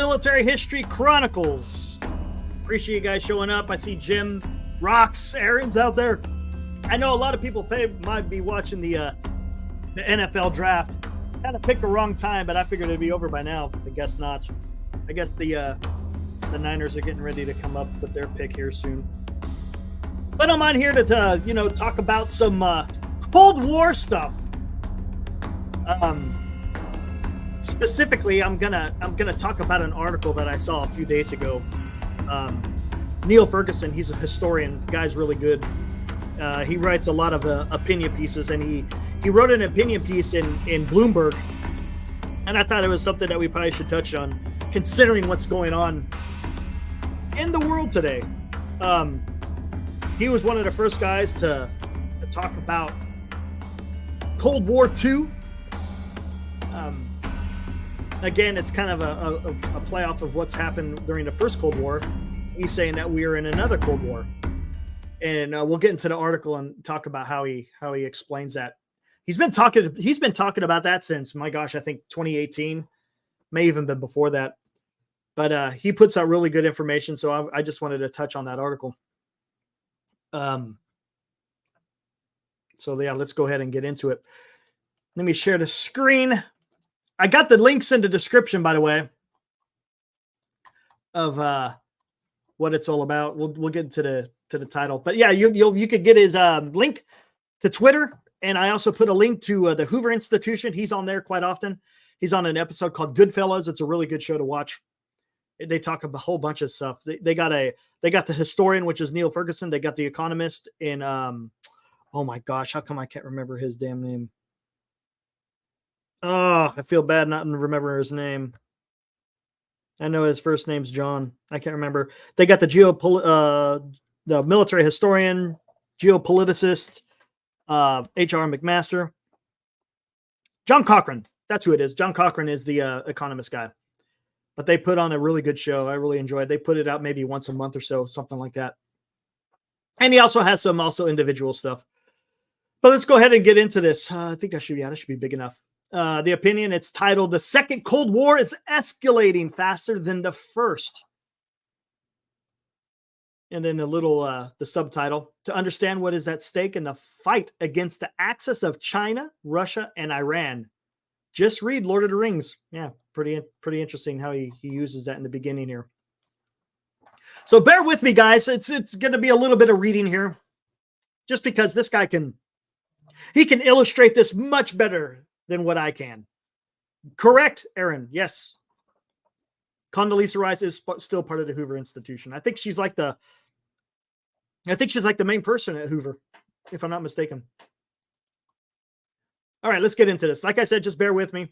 Military History Chronicles. Appreciate you guys showing up. I see Jim, Rocks, Aaron's out there. I know a lot of people might be watching the NFL draft. Kind of picked the wrong time, but I figured it'd be over by now. I guess not. I guess the Niners are getting ready to come up with their pick here soon. But I'm on here to talk about some Cold War stuff. Specifically, I'm gonna talk about an article that I saw a few days ago. Niall Ferguson, he's a historian. The guy's really good. He writes a lot of opinion pieces, and he wrote an opinion piece in Bloomberg, and I thought it was something that we probably should touch on, considering what's going on in the world today. He was one of the first guys to talk about Cold War II. Again, it's kind of a play off of what's happened during the first Cold War. He's saying that we are in another Cold War, and we'll get into the article and talk about how he explains that. He's been talking about that since, my gosh, I think 2018, may even been before that. But he puts out really good information, so I just wanted to touch on that article. So yeah, let's go ahead and get into it. Let me share the screen. I got the links in the description, by the way, of what it's all about. We'll get to the title, but yeah, you could get his link to Twitter, and I also put a link to the Hoover Institution. He's on there quite often. He's on an episode called Goodfellas. It's a really good show to watch. They talk about a whole bunch of stuff. They got the historian, which is Niall Ferguson. They got the economist in oh my gosh, how come I can't remember his damn name? Oh, I feel bad not remembering his name. I know his first name's John. I can't remember. They got the military historian, geopoliticist, H.R. McMaster. John Cochran. That's who it is. John Cochran is the economist guy. But they put on a really good show. I really enjoyed it. They put it out maybe once a month or so, something like that. And he also has some individual stuff. But let's go ahead and get into this. I think that should be big enough. The opinion, it's titled, "The Second Cold War is Escalating Faster Than the First." And then the subtitle, "To understand what is at stake in the fight against the axis of China, Russia, and Iran. Just read Lord of the Rings." Yeah, pretty interesting how he uses that in the beginning here. So bear with me, guys. It's going to be a little bit of reading here, just because this guy can illustrate this much better than what I can. Correct, Aaron? Yes. Condoleezza Rice is still part of the Hoover Institution. I think she's like the main person at Hoover, if I'm not mistaken. All right, let's get into this. Like I said, just bear with me.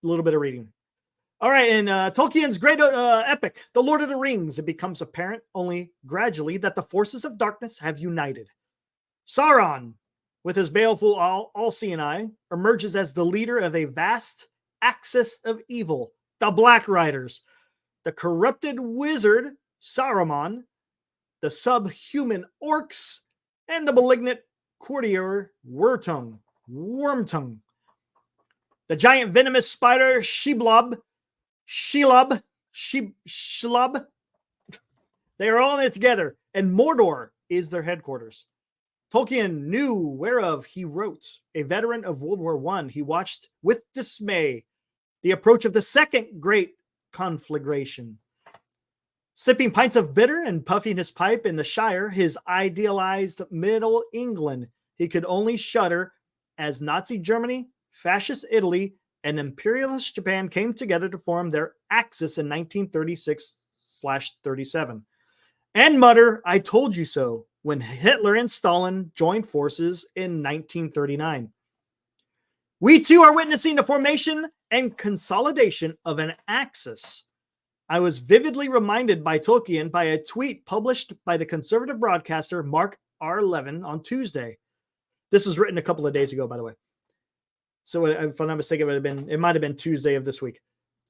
A little bit of reading. All right, in Tolkien's great epic, The Lord of the Rings, it becomes apparent only gradually that the forces of darkness have united. Sauron, with his baleful all-seeing eye, emerges as the leader of a vast axis of evil, the Black Riders, the corrupted wizard Saruman, the subhuman orcs, and the malignant courtier Wormtongue. The giant venomous spider Shelob. They are all in it together, and Mordor is their headquarters. Tolkien knew whereof he wrote. A veteran of World War I, he watched with dismay the approach of the second great conflagration. Sipping pints of bitter and puffing his pipe in the Shire, his idealized Middle England, he could only shudder as Nazi Germany, Fascist Italy, and Imperialist Japan came together to form their Axis in 1936/37. And mutter, "I told you so," when Hitler and Stalin joined forces in 1939. We too are witnessing the formation and consolidation of an axis. I was vividly reminded by Tolkien by a tweet published by the conservative broadcaster Mark R. Levin on Tuesday. This was written a couple of days ago, by the way. So if I'm not mistaken, it might have been Tuesday of this week.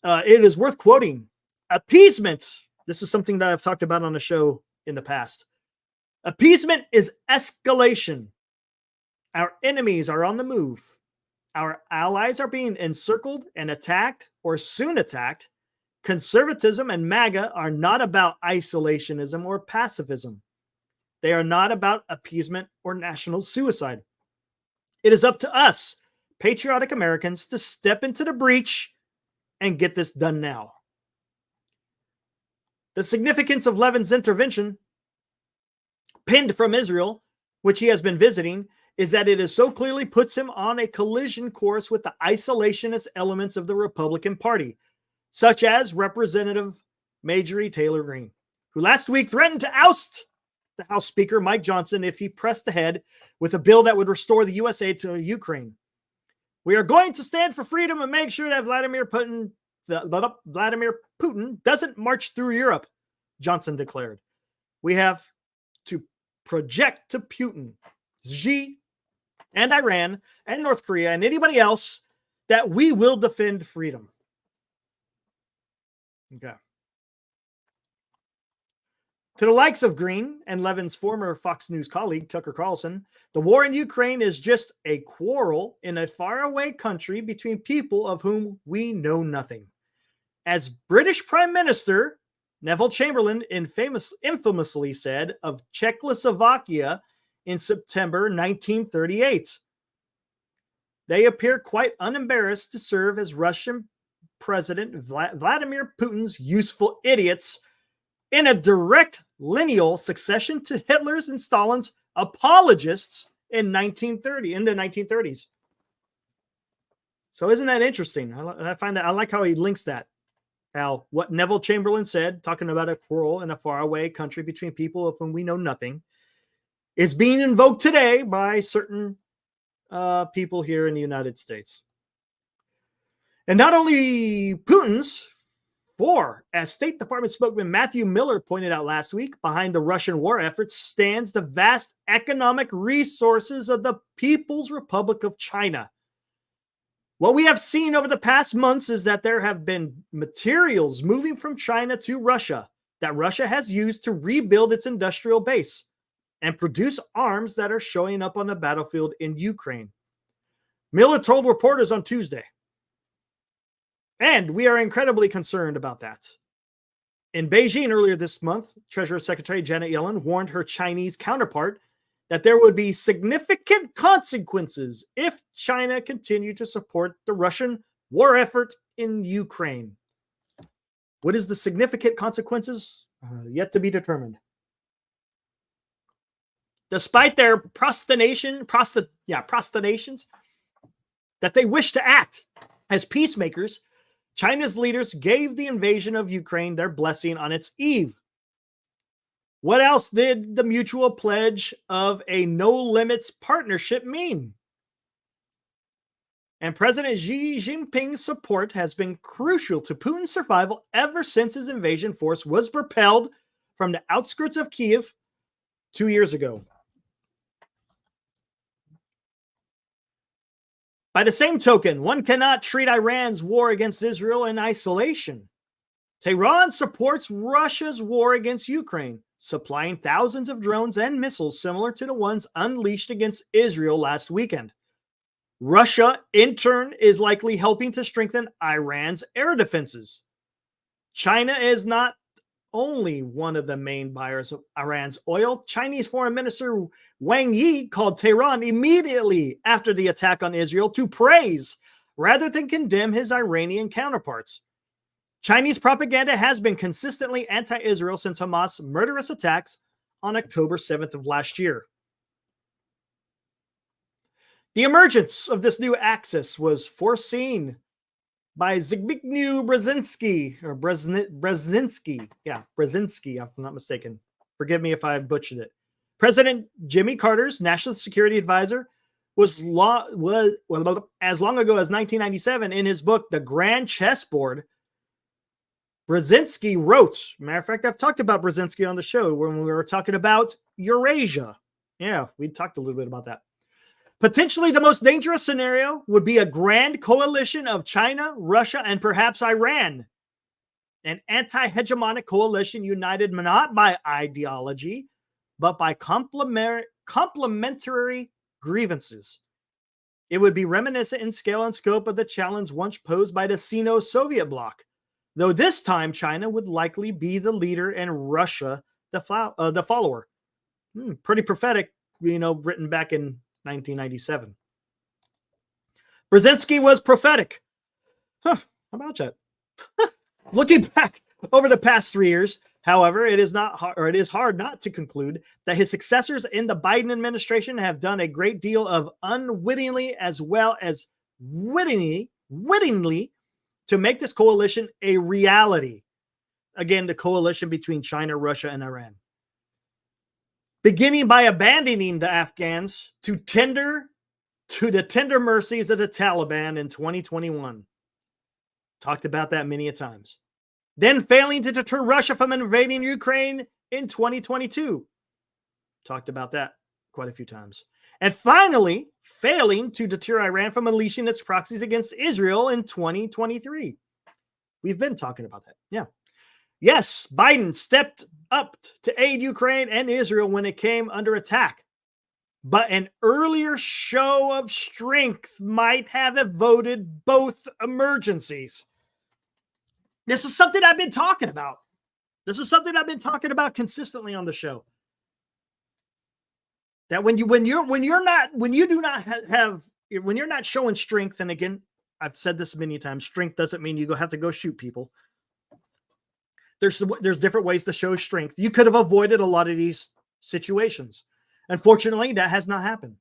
It is worth quoting. Appeasement. This is something that I've talked about on the show in the past. Appeasement is escalation. Our enemies are on the move. Our allies are being encircled and attacked or soon attacked, Conservatism and MAGA are not about isolationism or pacifism. They are not about appeasement or national suicide. It is up to us, patriotic Americans, to step into the breach and get this done now. The significance of Levin's intervention, pinned from Israel, which he has been visiting, is that it is so clearly puts him on a collision course with the isolationist elements of the Republican Party, such as Representative Marjorie Taylor Greene, who last week threatened to oust the House Speaker Mike Johnson if he pressed ahead with a bill that would restore the U.S. aid to Ukraine. We are going to stand for freedom and make sure that Vladimir Putin doesn't march through Europe, Johnson declared. We have to project to Putin, Xi, and Iran, and North Korea, and anybody else that we will defend freedom. Okay. To the likes of Green and Levin's former Fox News colleague, Tucker Carlson, the war in Ukraine is just a quarrel in a faraway country between people of whom we know nothing. As British Prime Minister Neville Chamberlain infamously said of Czechoslovakia in September 1938. They appear quite unembarrassed to serve as Russian President Vladimir Putin's useful idiots in a direct lineal succession to Hitler's and Stalin's apologists in the 1930s. So isn't that interesting? I find that I like how he links that. How what Neville Chamberlain said, talking about a quarrel in a faraway country between people of whom we know nothing, is being invoked today by certain people here in the United States. And not only Putin's, for, as State Department spokesman Matthew Miller pointed out last week, behind the Russian war efforts stands the vast economic resources of the People's Republic of China. What we have seen over the past months is that there have been materials moving from China to Russia that Russia has used to rebuild its industrial base and produce arms that are showing up on the battlefield in Ukraine. Miller told reporters on Tuesday, and we are incredibly concerned about that. In Beijing earlier this month, Treasury Secretary Janet Yellen warned her Chinese counterpart that there would be significant consequences if China continued to support the Russian war effort in Ukraine. What is the significant consequences? Yet to be determined. Despite their prostinations that they wish to act as peacemakers, China's leaders gave the invasion of Ukraine their blessing on its eve. What else did the mutual pledge of a no-limits partnership mean? And President Xi Jinping's support has been crucial to Putin's survival ever since his invasion force was propelled from the outskirts of Kyiv 2 years ago. By the same token, one cannot treat Iran's war against Israel in isolation. Tehran supports Russia's war against Ukraine, supplying thousands of drones and missiles similar to the ones unleashed against Israel last weekend. Russia, in turn, is likely helping to strengthen Iran's air defenses. China is not only one of the main buyers of Iran's oil. Chinese Foreign Minister Wang Yi called Tehran immediately after the attack on Israel to praise rather than condemn his Iranian counterparts. Chinese propaganda has been consistently anti-Israel since Hamas' murderous attacks on October 7th of last year. The emergence of this new axis was foreseen by Zbigniew Brzezinski, if I'm not mistaken. Forgive me if I butchered it. President Jimmy Carter's national security advisor was as long ago as 1997 in his book, The Grand Chessboard. Brzezinski wrote, matter of fact, I've talked about Brzezinski on the show when we were talking about Eurasia. Yeah, we talked a little bit about that. Potentially the most dangerous scenario would be a grand coalition of China, Russia, and perhaps Iran. An anti-hegemonic coalition united not by ideology, but by complementary grievances. It would be reminiscent in scale and scope of the challenge once posed by the Sino-Soviet bloc, though this time China would likely be the leader and Russia the follower. Pretty prophetic, written back in 1997. Brzezinski was prophetic. How about that? Looking back over the past 3 years, however, it is hard not to conclude that his successors in the Biden administration have done a great deal of unwittingly as well as wittingly to make this coalition a reality. Again, the coalition between China, Russia, and Iran. Beginning by abandoning the Afghans to the tender mercies of the Taliban in 2021. Talked about that many a times. Then failing to deter Russia from invading Ukraine in 2022. Talked about that quite a few times. And finally, failing to deter Iran from unleashing its proxies against Israel in 2023. We've been talking about that. Yeah. Yes, Biden stepped up to aid Ukraine and Israel when it came under attack. But an earlier show of strength might have avoided both emergencies. This is something I've been talking about. This is something I've been talking about consistently on the show. That when you're not showing strength, and again, I've said this many times, strength doesn't mean you have to go shoot people. There's different ways to show strength. You could have avoided a lot of these situations. Unfortunately, that has not happened.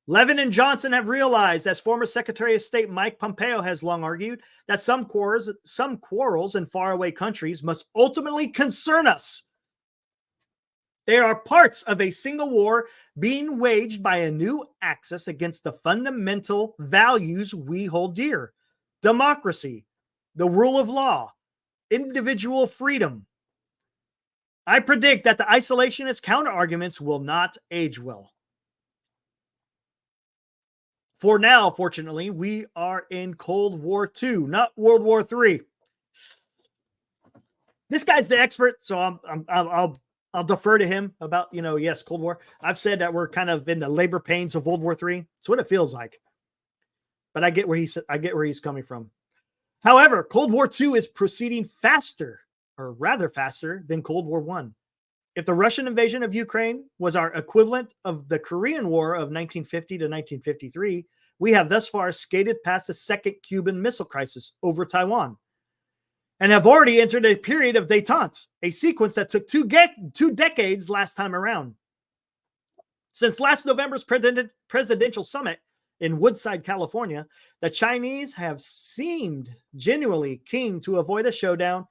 Levin and Johnson have realized, as former Secretary of State Mike Pompeo has long argued, that some quarrels in faraway countries must ultimately concern us. They are parts of a single war being waged by a new axis against the fundamental values we hold dear: democracy, the rule of law, individual freedom. I predict that the isolationist counterarguments will not age well. For now, fortunately, we are in Cold War II, not World War III. This guy's the expert, so I'll defer to him about, yes, Cold War. I've said that we're kind of in the labor pains of World War III. It's what it feels like. But I get where he's coming from. However, Cold War II is proceeding faster, or rather faster, than Cold War I. If the Russian invasion of Ukraine was our equivalent of the Korean War of 1950 to 1953, we have thus far skated past the second Cuban Missile Crisis over Taiwan and have already entered a period of détente, a sequence that took two decades last time around. Since last November's presidential summit in Woodside, California, the Chinese have seemed genuinely keen to avoid a showdown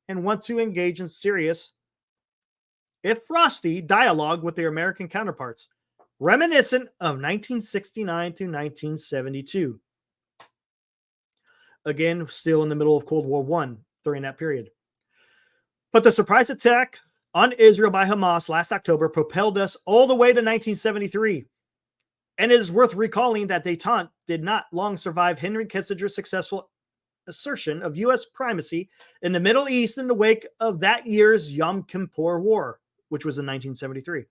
and want to engage in serious, if frosty, dialogue with their American counterparts, reminiscent of 1969 to 1972. Again, still in the middle of Cold War I during that period. But the surprise attack on Israel by Hamas last October propelled us all the way to 1973. And it is worth recalling that détente did not long survive Henry Kissinger's successful assertion of U.S. primacy in the Middle East in the wake of that year's Yom Kippur War, which was in 1973.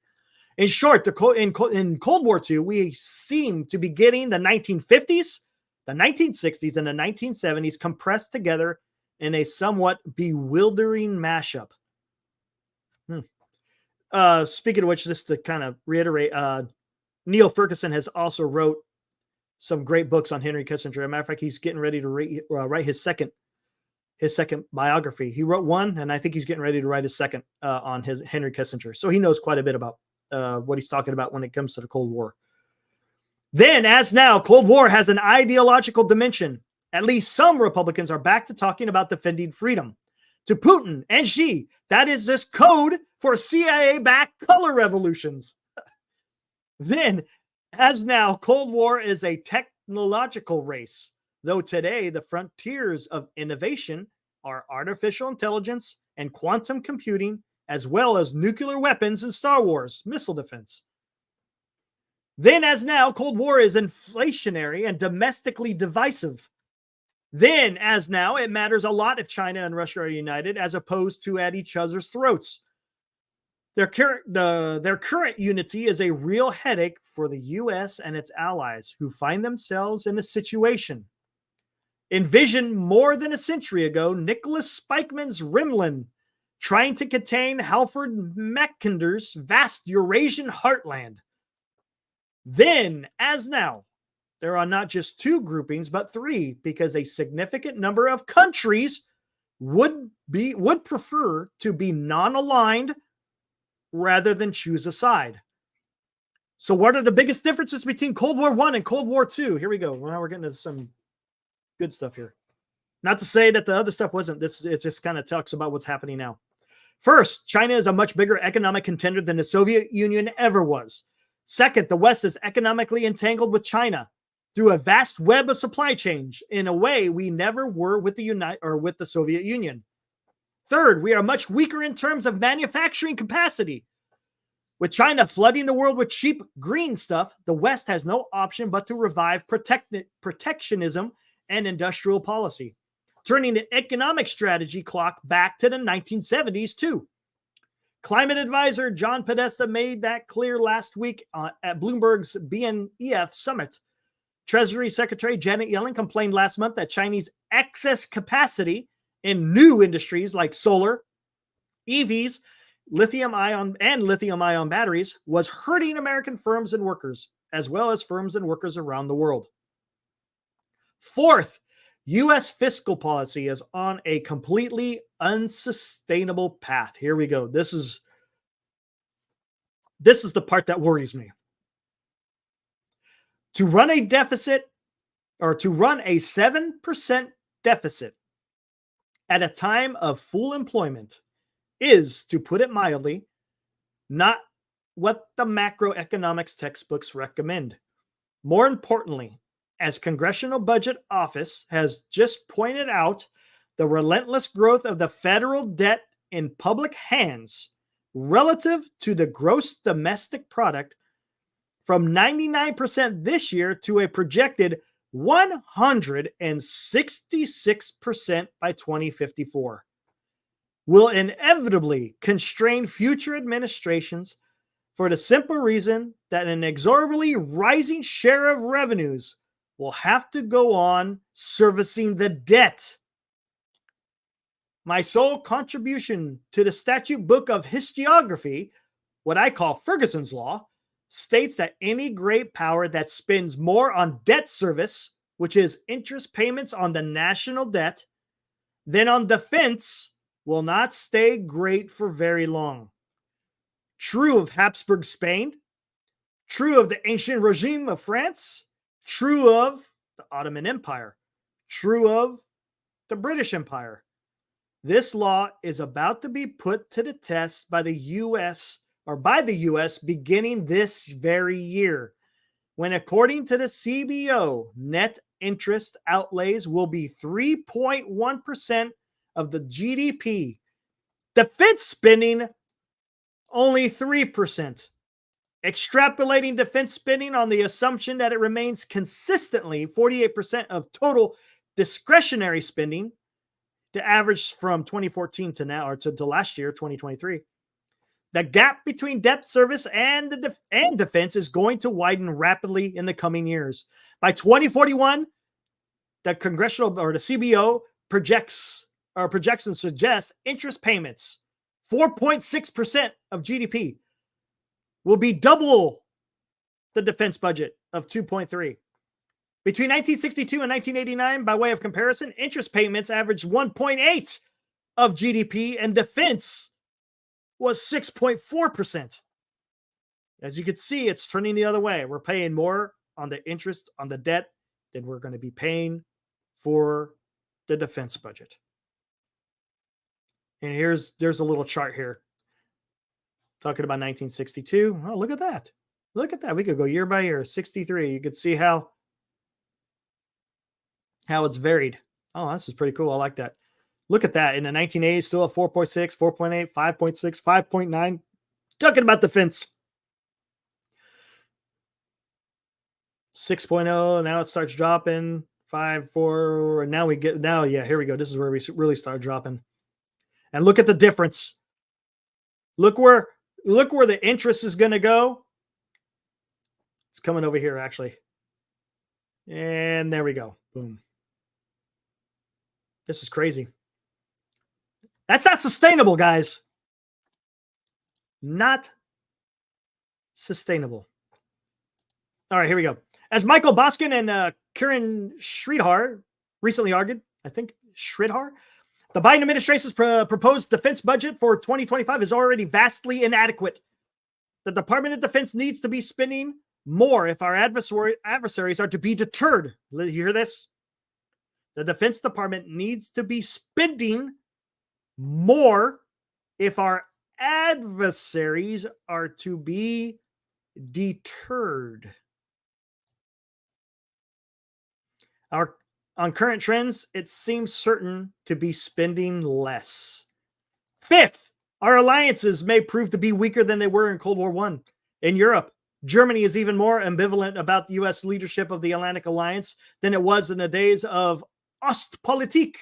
In short, in Cold War II, we seem to be getting the 1950s, the 1960s, and the 1970s compressed together in a somewhat bewildering mashup. Speaking of which, just to kind of reiterate, Neil Ferguson has also wrote some great books on Henry Kissinger. As a matter of fact, he's getting ready to write his second biography. He wrote one, and I think he's getting ready to write his second on his Henry Kissinger. So he knows quite a bit about what he's talking about when it comes to the Cold War. Then, as now, Cold War has an ideological dimension. At least some Republicans are back to talking about defending freedom. To Putin and Xi, that is just code for CIA-backed color revolutions. Then, as now, Cold War is a technological race, though today the frontiers of innovation are artificial intelligence and quantum computing, as well as nuclear weapons and Star Wars missile defense. Then, as now, Cold War is inflationary and domestically divisive. Then, as now, it matters a lot if China and Russia are united as opposed to at each other's throats. Their current unity is a real headache for the U.S. and its allies, who find themselves in a situation Envision more than a century ago Nicholas Spikeman's Rimland trying to contain Halford Mackinder's vast Eurasian heartland. Then, as now, there are not just two groupings, but three, because a significant number of countries would prefer to be non-aligned rather than choose a side. So what are the biggest differences between Cold War I and Cold War II? Here we go. Now we're getting to some good stuff here. Not to say that the other stuff wasn't. It just kind of talks about what's happening now. First, China is a much bigger economic contender than the Soviet Union ever was. Second, the West is economically entangled with China through a vast web of supply chains in a way we never were with the Soviet Union. Third, we are much weaker in terms of manufacturing capacity. With China flooding the world with cheap green stuff, the West has no option but to revive protectionism and industrial policy, turning the economic strategy clock back to the 1970s too. Climate advisor John Podesta made that clear last week at Bloomberg's BNEF summit. Treasury Secretary Janet Yellen complained last month that Chinese excess capacity in new industries like solar, EVs, lithium-ion batteries was hurting American firms and workers, as well as firms and workers around the world. Fourth, U.S. fiscal policy is on a completely unsustainable path. Here we go. This is the part that worries me. To run a deficit, or to run a 7% deficit at a time of full employment is, to put it mildly, not what the macroeconomics textbooks recommend. More importantly, as Congressional Budget Office has just pointed out, the relentless growth of the federal debt in public hands relative to the gross domestic product from 99% this year to a projected 166% by 2054 will inevitably constrain future administrations for the simple reason that an exorbitantly rising share of revenues will have to go on servicing the debt. My sole contribution to the statute book of historiography, what I call Ferguson's Law, states that any great power that spends more on debt service, which is interest payments on the national debt, than on defense will not stay great for very long. True of Habsburg Spain, true of the ancient regime of France, true of the Ottoman Empire, true of the British Empire. This law is about to be put to the test by the U.S. beginning this very year, when according to the CBO, net interest outlays will be 3.1% of the GDP. Defense spending, only 3%. Extrapolating defense spending on the assumption that it remains consistently 48% of total discretionary spending, the average from 2014 to now, or to last year, 2023. The gap between debt service and defense is going to widen rapidly in the coming years. By 2041, the CBO projections suggest interest payments, 4.6% of GDP, will be double the defense budget of 2.3. Between 1962 and 1989, by way of comparison, interest payments averaged 1.8 of GDP and defense was 6.4%. As you can see, it's turning the other way. We're paying more on the interest on the debt than we're going to be paying for the defense budget. And there's a little chart here talking about 1962. Oh, look at that. Look at that. We could go year by year. 63. You could see how it's varied. Oh, this is pretty cool. I like that. Look at that. In the 1980s, still at 4.6, 4.8, 5.6, 5.9. Talking about defense. 6.0. Now it starts dropping. 5.4. And here we go. This is where we really start dropping. And look at the difference. Look where the interest is going to go. It's coming over here, actually. And there we go. Boom. This is crazy. That's not sustainable, guys. Not sustainable. All right, here we go. As Michael Boskin and Kiran Sridhar recently argued, I think Sridhar, the Biden administration's proposed defense budget for 2025 is already vastly inadequate. The Department of Defense needs to be spending more if our adversaries are to be deterred. You hear this? The Defense Department needs to be spending more if our adversaries are to be deterred. On current trends, it seems certain to be spending less. Fifth, our alliances may prove to be weaker than they were in Cold War I. In Europe, Germany is even more ambivalent about the U.S. leadership of the Atlantic Alliance than it was in the days of Ostpolitik.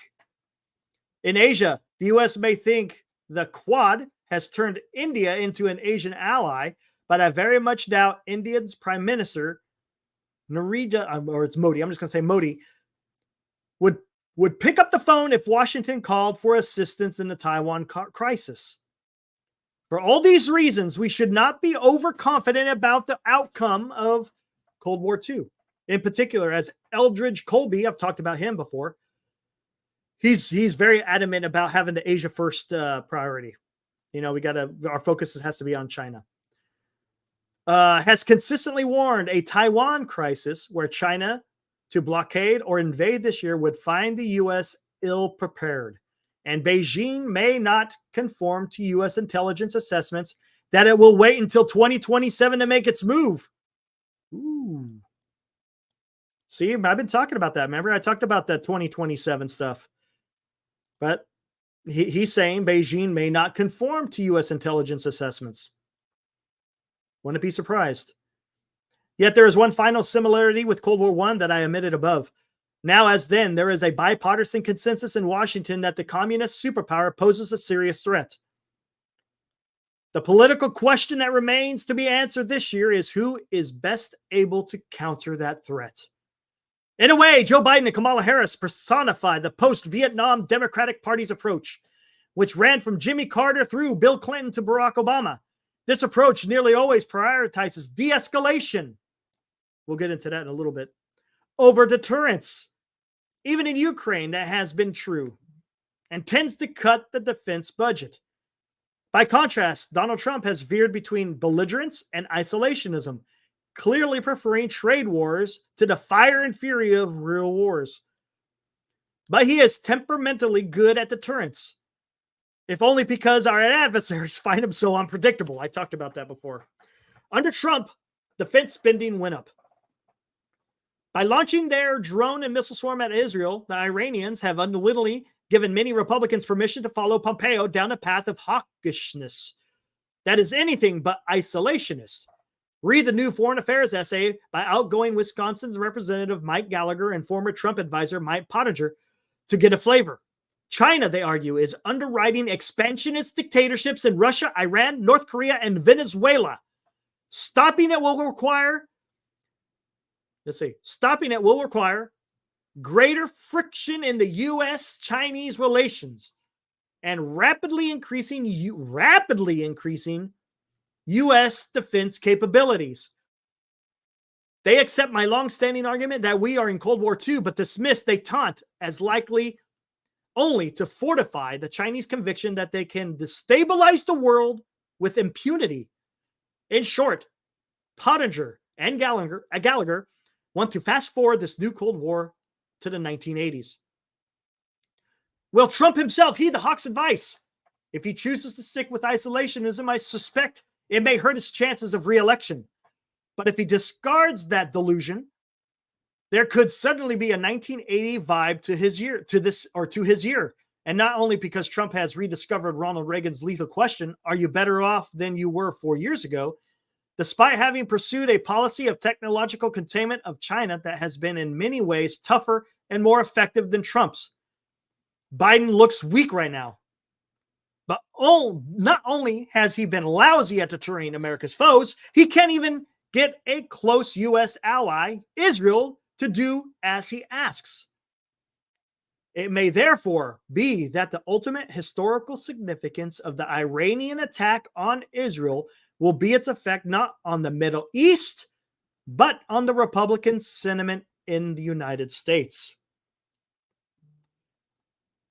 In Asia, the U.S. may think the Quad has turned India into an Asian ally, but I very much doubt India's Prime Minister, Narendra, or it's Modi, I'm just going to say Modi, would pick up the phone if Washington called for assistance in the Taiwan crisis. For all these reasons, we should not be overconfident about the outcome of Cold War II. In particular, as Eldridge Colby, I've talked about him before, he's very adamant about having the Asia first priority. You know, our focus has to be on China. Has consistently warned a Taiwan crisis where China to blockade or invade this year would find the U.S. ill-prepared. And Beijing may not conform to U.S. intelligence assessments that it will wait until 2027 to make its move. Ooh. See, I've been talking about that. Remember, I talked about that 2027 stuff. But he's saying Beijing may not conform to U.S. intelligence assessments. Wouldn't be surprised. Yet there is one final similarity with Cold War I that I omitted above. Now, as then, there is a bipartisan consensus in Washington that the communist superpower poses a serious threat. The political question that remains to be answered this year is who is best able to counter that threat. In a way, Joe Biden and Kamala Harris personify the post-Vietnam Democratic Party's approach, which ran from Jimmy Carter through Bill Clinton to Barack Obama. This approach nearly always prioritizes de-escalation. We'll get into that in a little bit. Over deterrence. Even in Ukraine, that has been true, and tends to cut the defense budget. By contrast, Donald Trump has veered between belligerence and isolationism, clearly preferring trade wars to the fire and fury of real wars. But he is temperamentally good at deterrence, if only because our adversaries find him so unpredictable. I talked about that before. Under Trump, defense spending went up. By launching their drone and missile swarm at Israel, the Iranians have unwittingly given many Republicans permission to follow Pompeo down a path of hawkishness that is anything but isolationist. Read the new Foreign Affairs essay by outgoing Wisconsin's Representative Mike Gallagher and former Trump advisor Mike Pottinger to get a flavor. China, they argue, is underwriting expansionist dictatorships in Russia, Iran, North Korea, and Venezuela. Stopping it will require greater friction in the U.S.-Chinese relations and rapidly increasing U.S. defense capabilities. They accept my long-standing argument that we are in Cold War II, but dismiss détente as likely only to fortify the Chinese conviction that they can destabilize the world with impunity. In short, Pottinger and Gallagher want to fast forward this new Cold War to the 1980s. Will Trump himself heed the hawk's advice? If he chooses to stick with isolationism, I suspect it may hurt his chances of re-election. But if he discards that delusion, there could suddenly be a 1980 vibe to his year. And not only because Trump has rediscovered Ronald Reagan's lethal question, are you better off than you were 4 years ago? Despite having pursued a policy of technological containment of China that has been in many ways tougher and more effective than Trump's. Biden looks weak right now. But not only has he been lousy at deterring America's foes, he can't even get a close U.S. ally, Israel, to do as he asks. It may therefore be that the ultimate historical significance of the Iranian attack on Israel will be its effect not on the Middle East, but on the Republican sentiment in the United States.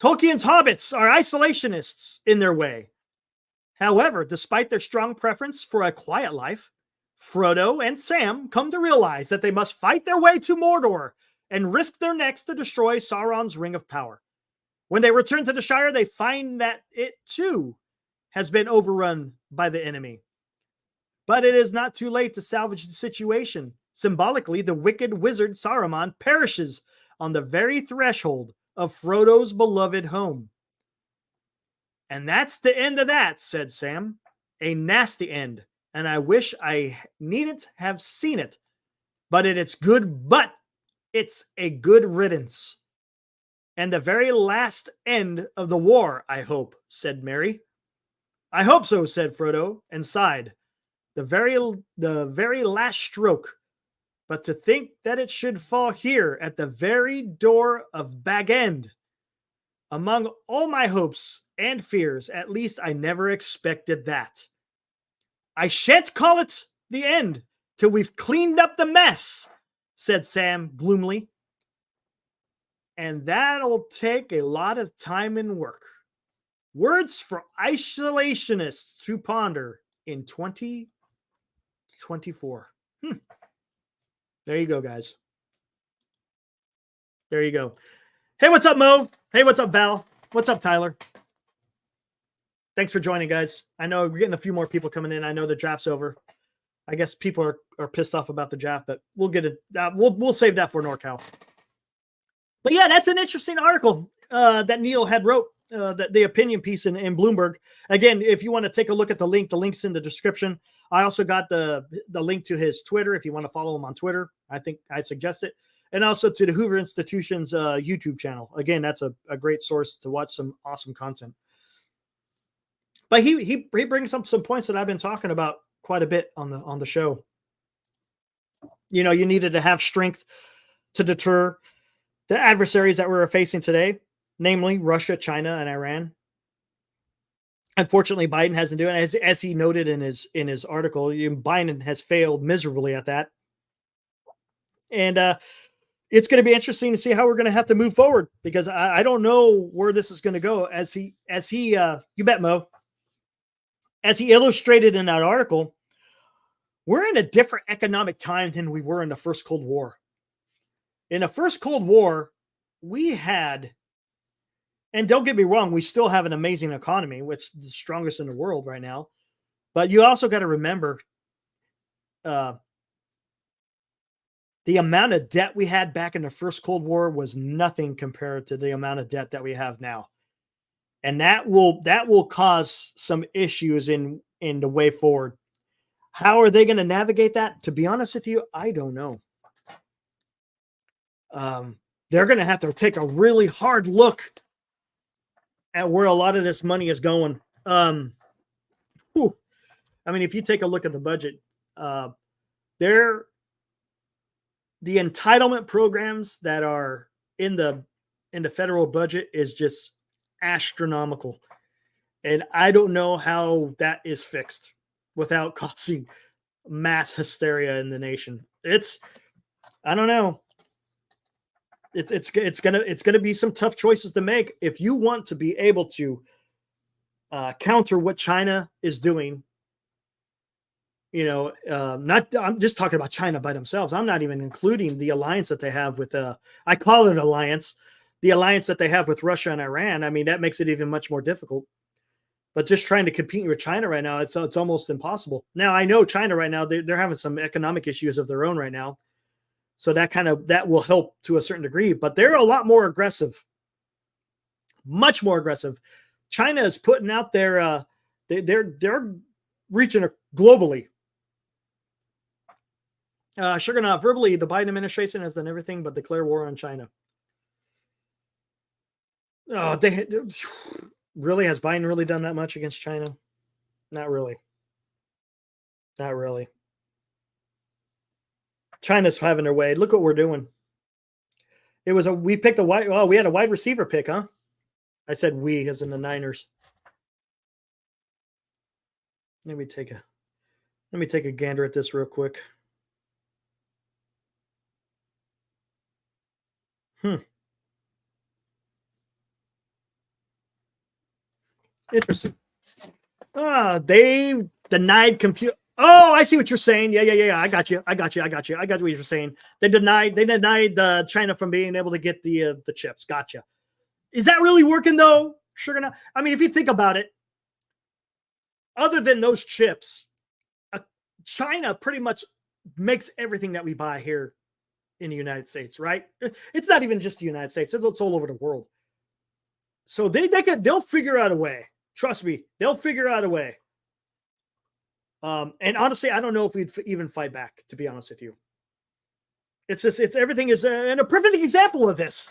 Tolkien's hobbits are isolationists in their way. However, despite their strong preference for a quiet life, Frodo and Sam come to realize that they must fight their way to Mordor and risk their necks to destroy Sauron's Ring of Power. When they return to the Shire, they find that it too has been overrun by the enemy. But it is not too late to salvage the situation. Symbolically, the wicked wizard Saruman perishes on the very threshold of Frodo's beloved home. And that's the end of that, said Sam. A nasty end, and I wish I needn't have seen it. But it's a good riddance. And the very last end of the war, I hope, said Merry. I hope so, said Frodo, and sighed. The very last stroke. But to think that it should fall here at the very door of Bag End. Among all my hopes and fears, at least I never expected that. I shan't call it the end till we've cleaned up the mess, said Sam gloomily. And that'll take a lot of time and work. Words for isolationists to ponder in 2024. There you go, guys. There you go. Hey, what's up, Mo? Hey, what's up, Val? What's up, Tyler? Thanks for joining, guys. I know we're getting a few more people coming in. I know the draft's over. I guess people are pissed off about the draft, but we'll get it. We'll save that for NorCal. But yeah, that's an interesting article that Niall had wrote, the opinion piece in Bloomberg. Again, if you want to take a look at the link's in the description. I also got the link to his Twitter if you want to follow him on Twitter. I think I suggest it. And also to the Hoover Institution's YouTube channel. Again, that's a great source to watch some awesome content. But he brings up some points that I've been talking about quite a bit on the show. You know, you needed to have strength to deter the adversaries that we're facing today, namely Russia, China, and Iran. Unfortunately, Biden hasn't done it. As he noted in his article, Biden has failed miserably at that. And it's going to be interesting to see how we're going to have to move forward, because I don't know where this is going to go. As he you bet, Mo, as he illustrated in that article, we're in a different economic time than we were in the first Cold War. In the first Cold War, we had, and don't get me wrong, we still have an amazing economy, which is the strongest in the world right now. But you also got to remember the amount of debt we had back in the first Cold War was nothing compared to the amount of debt that we have now. And that will cause some issues in the way forward. How are they going to navigate that? To be honest with you, I don't know. They're going to have to take a really hard look at where a lot of this money is going. I mean, if you take a look at the budget, the entitlement programs that are in the federal budget is just astronomical. And I don't know how that is fixed without causing mass hysteria in the nation. I don't know. It's gonna be some tough choices to make if you want to be able to counter what China is doing. You know, I'm just talking about China by themselves. I'm not even including the alliance that they have with I call it an alliance, the alliance that they have with Russia and Iran. I mean, that makes it even much more difficult. But just trying to compete with China right now, it's almost impossible. Now, I know China right now, they're having some economic issues of their own right now. So that will help to a certain degree, but they're a lot more aggressive, much more aggressive. China is putting out their, they're reaching globally. Sugar not verbally, the Biden administration has done everything but declare war on China. Oh, they really, has Biden really done that much against China? Not really. Not really. China's having their way. Look what we're doing. We picked a wide. Oh, we had a wide receiver pick, huh? I said we, as in the Niners. Let me take a gander at this real quick. Interesting. They denied compute. Oh, I see what you're saying. Yeah. I got you. I got what you're saying. They denied China from being able to get the chips. Gotcha. Is that really working though? Sure enough. I mean, if you think about it, other than those chips, China pretty much makes everything that we buy here in the United States, right? It's not even just the United States; it's all over the world. So they'll figure out a way. Trust me, they'll figure out a way. And honestly, I don't know if we'd even fight back, to be honest with you. It's everything is and a perfect example of this.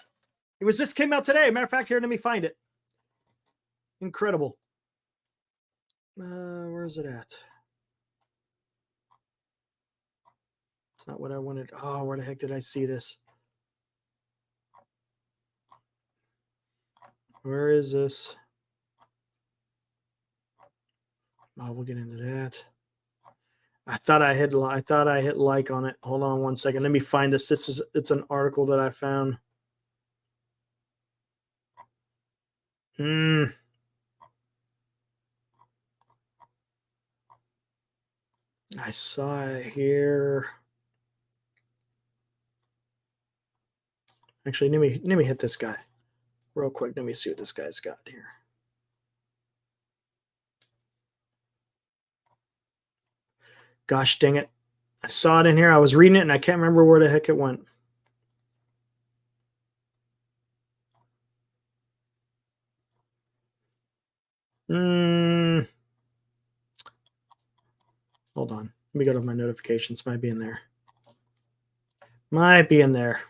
This came out today. Matter of fact, here, let me find it. Incredible. Where is it at? It's not what I wanted. Oh, where the heck did I see this? Where is this? Oh, we'll get into that. I thought I hit like on it. Hold on one second. Let me find this. It's an article that I found. I saw it here. Actually, let me hit this guy real quick. Let me see what this guy's got here. Gosh dang it. I saw it in here. I was reading it and I can't remember where the heck it went. Hold on. Let me go to my notifications. Might be in there. Might be in there.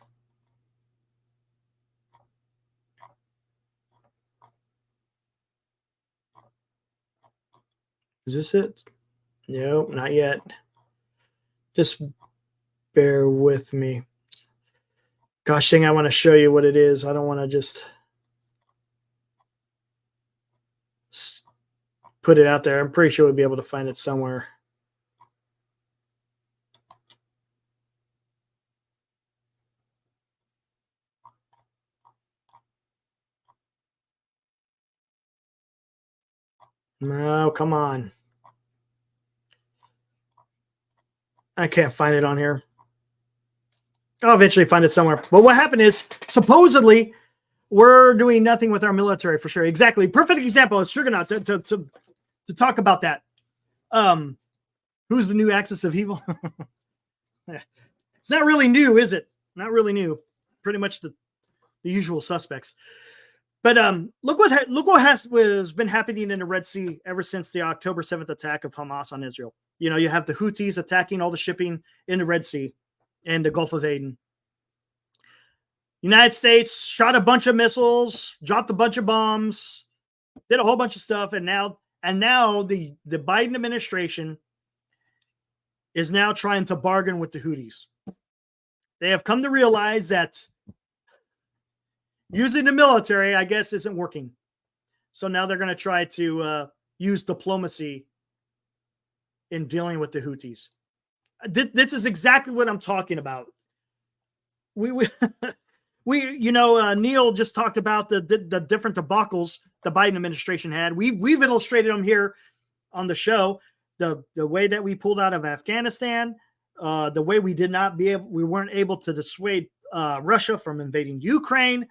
Is this it? No, not yet. Just bear with me. Gosh dang, I want to show you what it is. I don't want to just put it out there. I'm pretty sure we'll be able to find it somewhere. No, come on. I can't find it on here. I'll eventually find it somewhere. But what happened is, supposedly, we're doing nothing with our military for sure. Exactly. Perfect example. It's sure not to talk about that. Who's the new axis of evil? It's not really new, is it? Not really new. Pretty much the usual suspects. But look what has been happening in the Red Sea ever since the October 7th attack of Hamas on Israel. You know, you have the Houthis attacking all the shipping in the Red Sea and the Gulf of Aden. United States shot a bunch of missiles, dropped a bunch of bombs, did a whole bunch of stuff, and now the Biden administration is now trying to bargain with the Houthis. They have come to realize that using the military, I guess, isn't working. So now they're going to try to use diplomacy in dealing with the Houthis. This is exactly what I'm talking about. We Neil just talked about the different debacles the Biden administration had. We've illustrated them here on the show. The way that we pulled out of Afghanistan, the way we weren't able to dissuade Russia from invading Ukraine.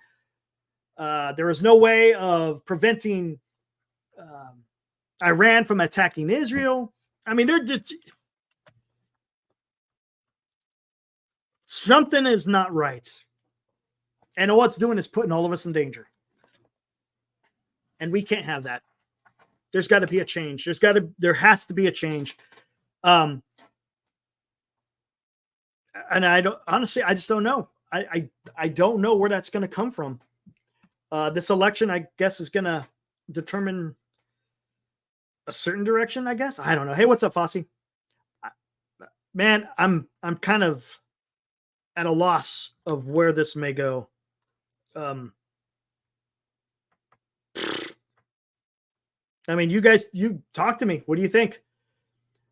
There was no way of preventing Iran from attacking Israel. I mean, they're just something is not right. And all it's doing is putting all of us in danger. And we can't have that. There's got to be a change. There has to be a change. And I just don't know. I don't know where that's going to come from. This election, I guess, is going to determine a certain direction, I guess. I don't know. Hey, what's up, Fossey? Man, I'm kind of at a loss of where this may go. I mean, you talk to me. What do you think?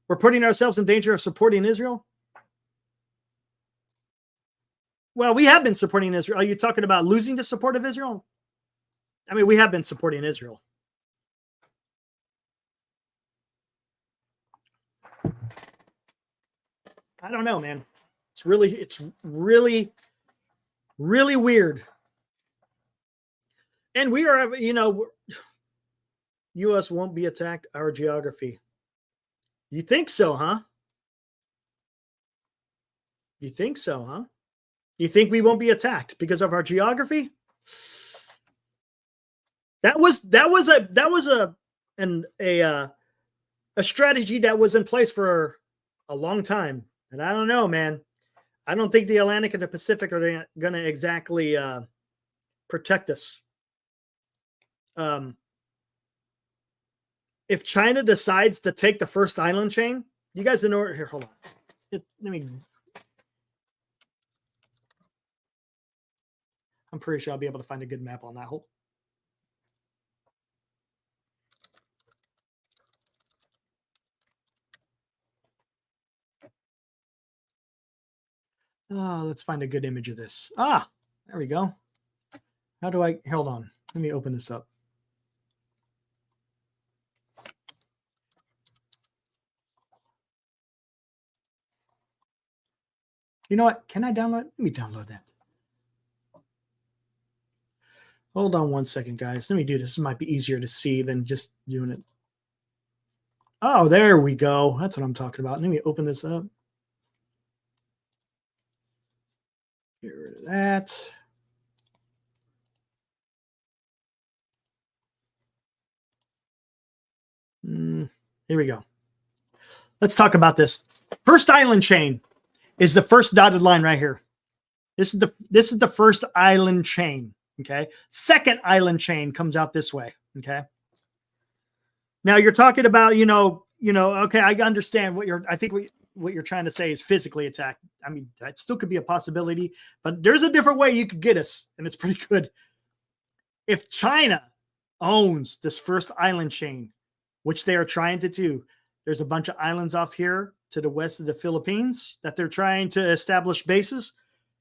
We're putting ourselves in danger of supporting Israel? Well, we have been supporting Israel. Are you talking about losing the support of Israel? I mean, we have been supporting Israel. I don't know, man. It's really weird. And we are, U.S. won't be attacked. Our geography. You think so, huh? You think so, huh? You think we won't be attacked because of our geography? That was a strategy that was in place for a long time. And I don't know, man. I don't think the Atlantic and the Pacific are going to exactly protect us. If China decides to take the first island chain, you guys know here. Hold on. Let me. I'm pretty sure I'll be able to find a good map on that. Let's find a good image of this. There we go. How do I, hold on. Let me open this up. You know what? Can I download? Let me download that. Hold on one second, guys. Let me do this. This might be easier to see than just doing it. Oh, there we go. That's what I'm talking about. Let me open this up. Get rid of that. Here we go. Let's talk about this. First island chain is the first dotted line right here. This is the first island chain. Okay. Second island chain comes out this way. Okay. Now you're talking about, okay, I understand what you're trying to say is physically attacked. I mean, that still could be a possibility, but there's a different way you could get us, and it's pretty good. If China owns this first island chain, which they are trying to do, there's a bunch of islands off here to the west of the Philippines that they're trying to establish bases.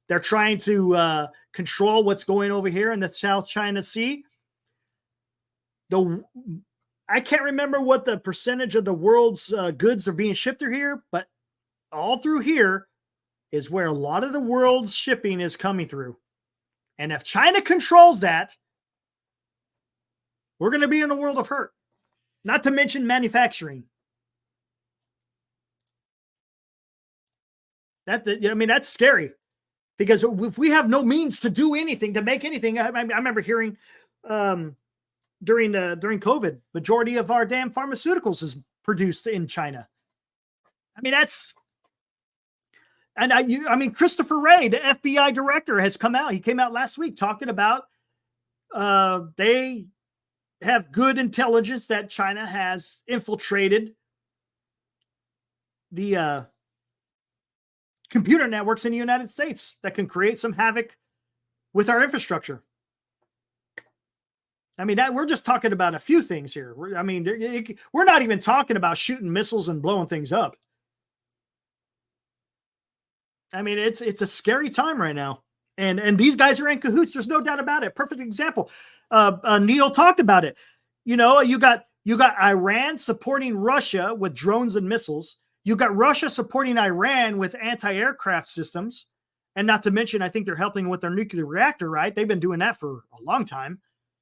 They're trying to control what's going over here in the South China Sea. I can't remember what the percentage of the world's goods are being shipped through here, but all through here is where a lot of the world's shipping is coming through. And if China controls that, we're going to be in a world of hurt. Not to mention manufacturing. That's scary. Because if we have no means to do anything, to make anything, I remember hearing during COVID, majority of our damn pharmaceuticals is produced in China. I mean, Christopher Wray, the FBI director, has come out. He came out last week talking about they have good intelligence that China has infiltrated the computer networks in the United States that can create some havoc with our infrastructure. I mean, we're just talking about a few things here. We're not even talking about shooting missiles and blowing things up. I mean, it's a scary time right now. And these guys are in cahoots. There's no doubt about it. Perfect example. Niall talked about it. You got Iran supporting Russia with drones and missiles. You got Russia supporting Iran with anti-aircraft systems. And not to mention, I think they're helping with their nuclear reactor, right? They've been doing that for a long time.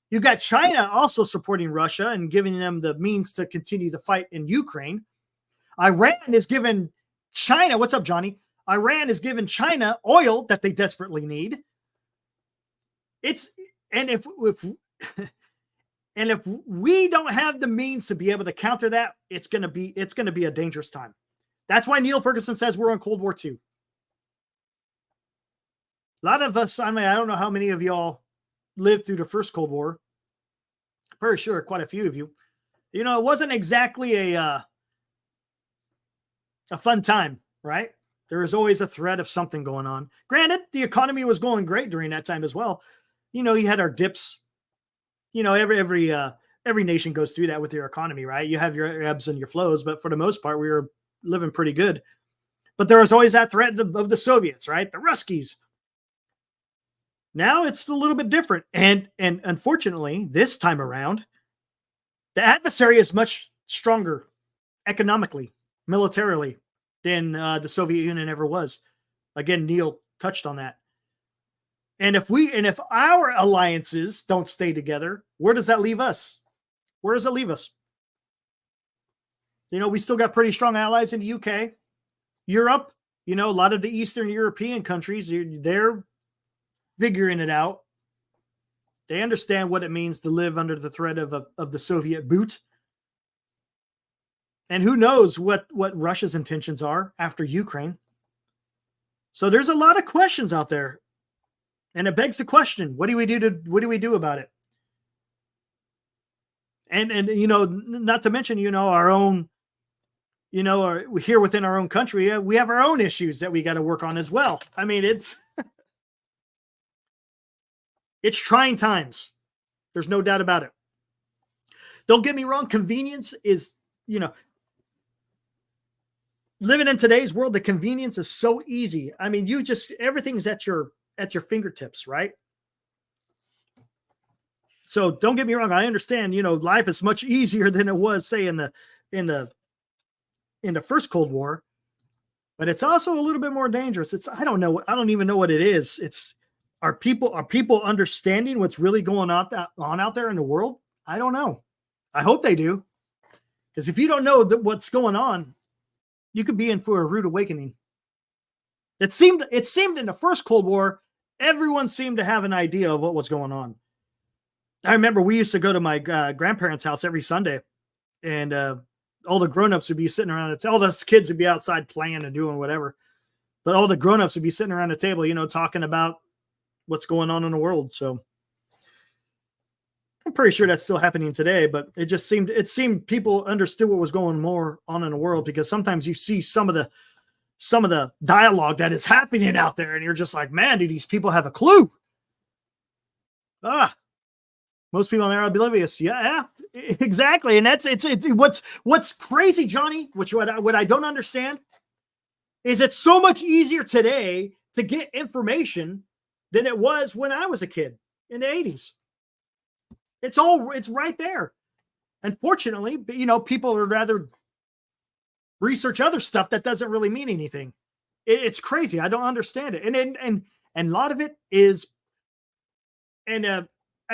You got China also supporting Russia and giving them the means to continue the fight in Ukraine. Iran is giving China, what's up, Johnny? Iran is giving China oil that they desperately need. If we don't have the means to be able to counter that, it's going to be a dangerous time. That's why Niall Ferguson says we're in Cold War II. A lot of us, I don't know how many of y'all lived through the first Cold War. I'm pretty sure quite a few of you. It wasn't exactly a fun time, right? There was always a threat of something going on. Granted, the economy was going great during that time as well. You had our dips. Every nation goes through that with their economy, right? You have your ebbs and your flows, but for the most part, we were living pretty good. But there was always that threat of the Soviets, right? The Ruskies. Now it's a little bit different. And unfortunately, this time around, the adversary is much stronger economically, militarily, than the Soviet Union ever was. Again, Neil touched on that. And if our alliances don't stay together, where does that leave us? Where does it leave us? We still got pretty strong allies in the UK, Europe. A lot of the Eastern European countries, they're figuring it out. They understand what it means to live under the threat of the Soviet boot. And who knows what Russia's intentions are after Ukraine. So there's a lot of questions out there. And it begs the question, what do we do about it? And not to mention, our own, here within our own country, we have our own issues that we got to work on as well. I mean, it's trying times. There's no doubt about it. Don't get me wrong. Convenience is, living in today's world, the convenience is so easy. I mean, everything's at your fingertips, right? So don't get me wrong. I understand, life is much easier than it was, say, in the first Cold War, but it's also a little bit more dangerous. I don't even know what it is. Are people understanding what's really going on out there in the world? I don't know. I hope they do. Because if you don't know what's going on, you could be in for a rude awakening. It seemed in the first Cold War, everyone seemed to have an idea of what was going on. I remember we used to go to my grandparents' house every Sunday, and all the grown-ups would be sitting around all the kids would be outside playing and doing whatever. But all the grown-ups would be sitting around the table, talking about what's going on in the world. So I'm pretty sure that's still happening today, but it seemed people understood what was going more on in the world, because sometimes you see some of the dialogue that is happening out there, and you're just like, man, do these people have a clue? Most people are oblivious. Yeah, exactly. And what's crazy, Johnny, what I don't understand is it's so much easier today to get information than it was when I was a kid in the 80s. It's right there. Unfortunately, people would rather research other stuff that doesn't really mean anything. It's crazy. I don't understand it. And a lot of it is, I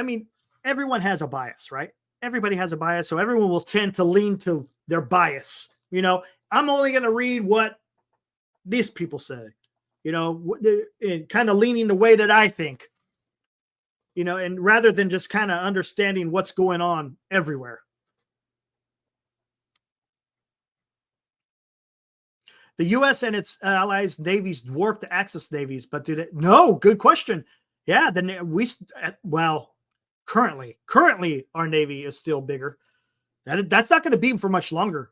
mean, everyone has a bias, right? Everybody has a bias. So everyone will tend to lean to their bias. I'm only going to read what these people say, kind of leaning the way that I think, and rather than just kind of understanding what's going on everywhere. The U.S. and its allies' navies dwarf the Axis navies, but do they? No, good question. Yeah, currently our Navy is still bigger. That's not going to be for much longer.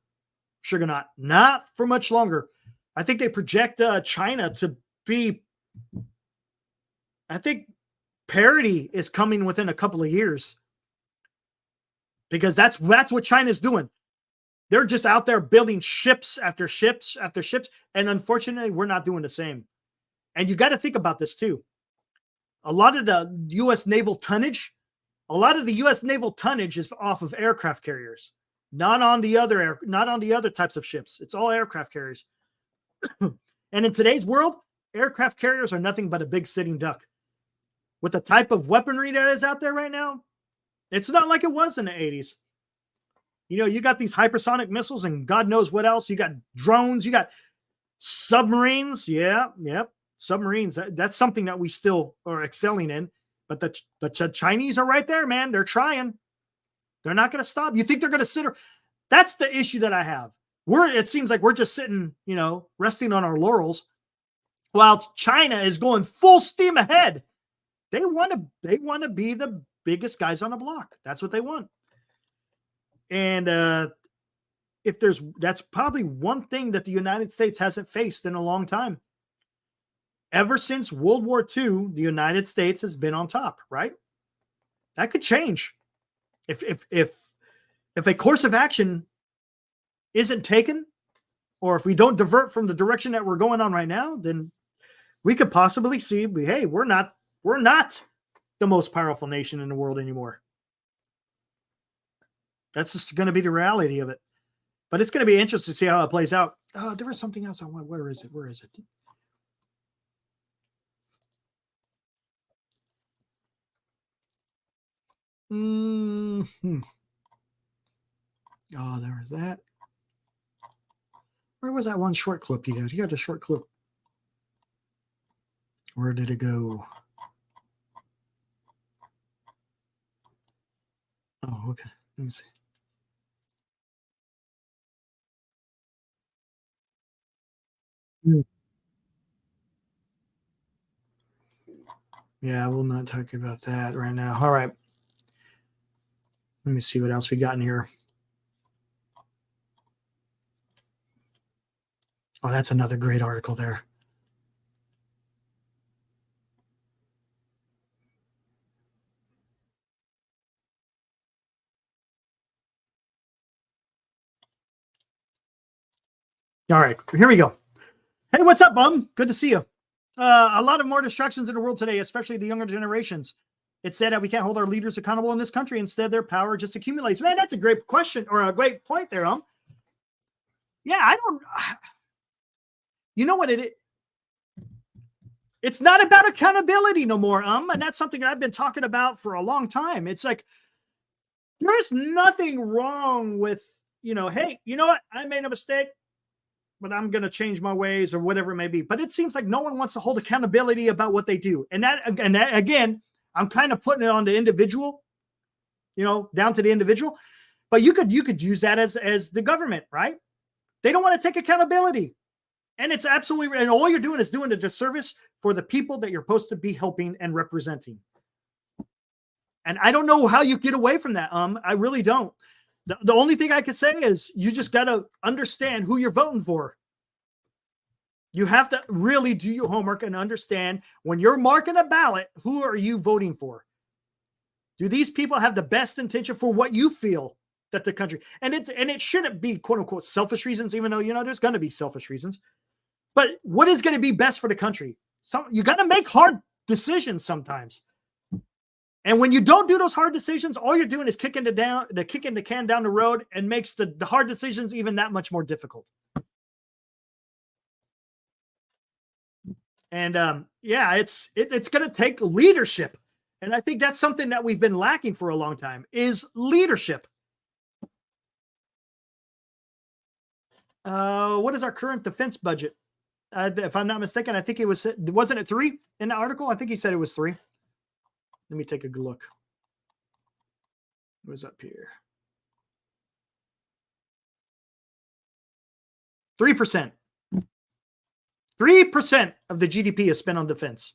Sugar not for much longer. I think they project China to be, I think parity is coming within a couple of years, because that's what China's doing. They're just out there building ships after ships after ships. And unfortunately, we're not doing the same. And you got to think about this too. A lot of the U.S. naval tonnage is off of aircraft carriers, not on the other types of ships. It's all aircraft carriers. And in today's world, aircraft carriers are nothing but a big sitting duck. With the type of weaponry that is out there right now, it's not like it was in the 80s. You got these hypersonic missiles and God knows what else. You got drones, you got submarines. Yeah, submarines. That's something that we still are excelling in. But the Chinese are right there, man. They're trying. They're not going to stop. You think they're going to sit? That's the issue that I have. It seems like we're just sitting, resting on our laurels, while China is going full steam ahead. They want to be the biggest guys on the block. That's what they want. And that's probably one thing that the United States hasn't faced in a long time. ever since World War II, the United States has been on top, right? That could change. If a course of action isn't taken, or if we don't divert from the direction that we're going on right now, then we could possibly see, hey, we're not the most powerful nation in the world anymore. That's just going to be the reality of it. But it's going to be interesting to see how it plays out. Oh, there was something else I want. Where is it? Where is it? Mm-hmm. Oh, there was that. Where was that one short clip you got? You got the short clip. Where did it go? Oh, okay. Let me see. Yeah, I will not talk about that right now. All right. Let me see what else we got in here. Oh, that's another great article there. All right, here we go. Hey, what's up, bum? Good to see you. A lot of more distractions in the world today, especially the younger generations. It's said that we can't hold our leaders accountable in this country. Instead, their power just accumulates. Man, that's a great question or a great point there, Yeah, I don't. You know what it is? It's not about accountability no more, and that's something that I've been talking about for a long time. It's like there's nothing wrong with, hey, you know what? I made a mistake, but I'm going to change my ways or whatever it may be. But it seems like no one wants to hold accountability about what they do. And that again, I'm kind of putting it on the individual, down to the individual. But you could use that as the government, right? They don't want to take accountability. And it's absolutely, and all you're doing is doing a disservice for the people that you're supposed to be helping and representing. And I don't know how you get away from that. I really don't. The only thing I can say is you just got to understand who you're voting for. You have to really do your homework and understand when you're marking a ballot, who are you voting for? Do these people have the best intention for what you feel that the country, and it shouldn't be quote unquote selfish reasons, even though, there's going to be selfish reasons, but what is going to be best for the country? You got to make hard decisions sometimes. And when you don't do those hard decisions, all you're doing is kicking the can down the road and makes the hard decisions even that much more difficult. And it's going to take leadership. And I think that's something that we've been lacking for a long time is leadership. What is our current defense budget? If I'm not mistaken, I think wasn't it 3 in the article? I think he said it was 3. Let me take a good look. It was up here. 3%. 3% of the GDP is spent on defense.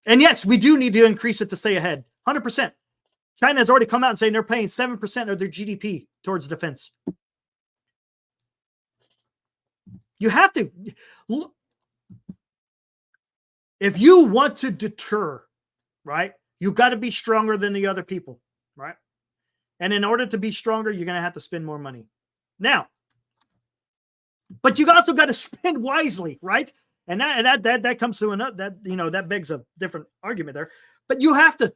And yes, we do need to increase it to stay ahead. 100%. China has already come out and saying they're paying 7% of their GDP towards defense. You have to. If you want to deter, right, you got to be stronger than the other people, right? And in order to be stronger, you're going to have to spend more money. Now, but you also got to spend wisely, right? And that comes to another, that begs a different argument there. But you have to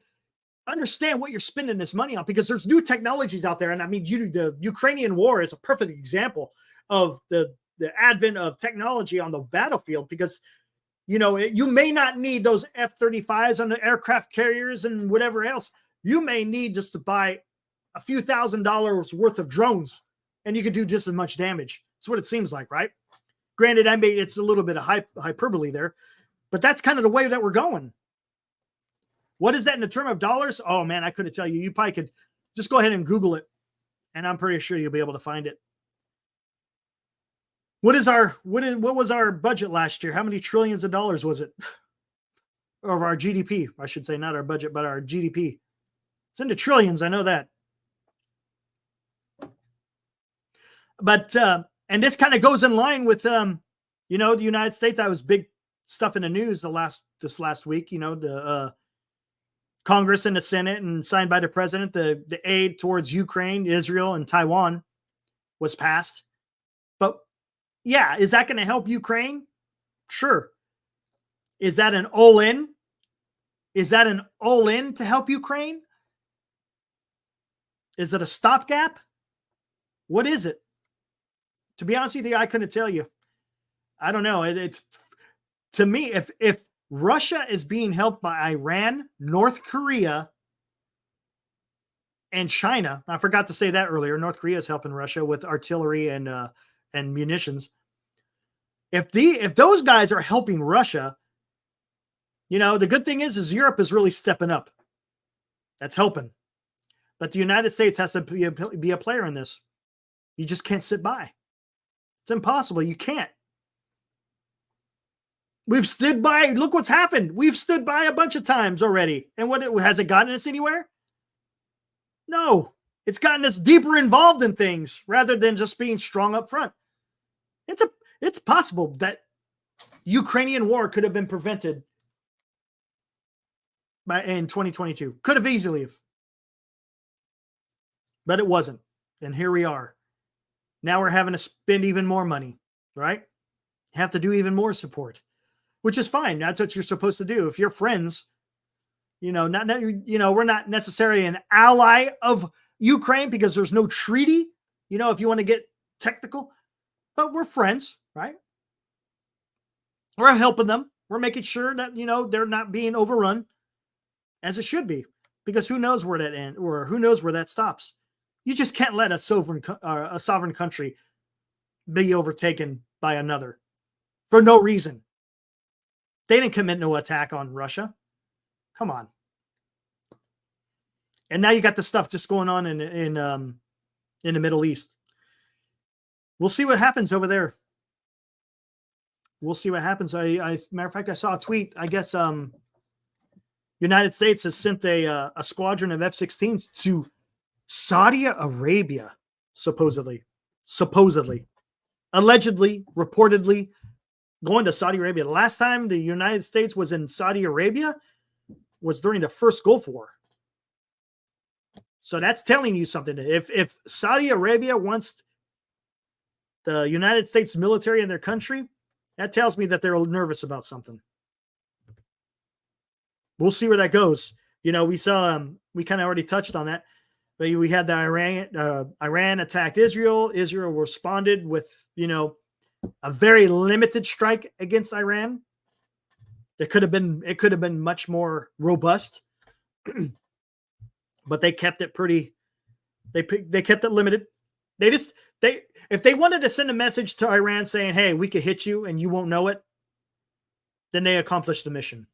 understand what you're spending this money on, because there's new technologies out there. And I mean, the Ukrainian war is a perfect example of the advent of technology on the battlefield, because you may not need those F-35s on the aircraft carriers and whatever else. You may need just to buy a few $1,000s worth of drones, and you can do just as much damage. That's what it seems like, right? Granted, I mean, it's a little bit of hyperbole there, but that's kind of the way that we're going. What is that in the term of dollars? Oh man, I couldn't tell you. You probably could just go ahead and Google it, and I'm pretty sure you'll be able to find it. What was our budget last year? How many trillions of dollars was it? Or our GDP, I should say, not our budget, but our GDP. It's into trillions, I know that. But and this kind of goes in line with the United States. I was big stuff in the news this last week. The Congress and the Senate and signed by the president, the aid towards Ukraine, Israel, and Taiwan was passed. But yeah, is that going to help Ukraine? Sure. Is that an all-in? Is that an all-in to help Ukraine? Is it a stopgap? What is it? To be honest with you, I couldn't tell you. I don't know. It's to me, if Russia is being helped by Iran, North Korea, and China, I forgot to say that earlier. North Korea is helping Russia with artillery and munitions. If those guys are helping Russia, the good thing is Europe is really stepping up. That's helping. But the United States has to be a player in this. You just can't sit by. It's impossible. You can't. We've stood by. Look what's happened. We've stood by a bunch of times already. And has it gotten us anywhere? No. It's gotten us deeper involved in things rather than just being strong up front. It's possible that Ukrainian war could have been prevented in 2022. Could have easily. But it wasn't. And here we are. Now we're having to spend even more money, right? Have to do even more support, which is fine. That's what you're supposed to do. If you're friends, we're not necessarily an ally of Ukraine because there's no treaty, if you want to get technical, but we're friends, right? We're helping them. We're making sure that, they're not being overrun as it should be, because who knows where that ends or who knows where that stops. You just can't let a sovereign country be overtaken by another for no reason. They didn't commit no attack on Russia. Come on. And now you got the stuff just going on in the Middle East. We'll see what happens over there. We'll see what happens. Matter of fact, I saw a tweet. I guess United States has sent a squadron of F-16s to Saudi Arabia, supposedly, allegedly, reportedly going to Saudi Arabia. The last time the United States was in Saudi Arabia was during the first Gulf War. So that's telling you something. If Saudi Arabia wants the United States military in their country, that tells me that they're nervous about something. We'll see where that goes. We saw, we kind of already touched on that. But we had the Iran attacked Israel. Israel responded with, a very limited strike against Iran. It could have been much more robust, but they kept it pretty. They kept it limited. If they wanted to send a message to Iran saying, "Hey, we could hit you and you won't know it," then they accomplished the mission.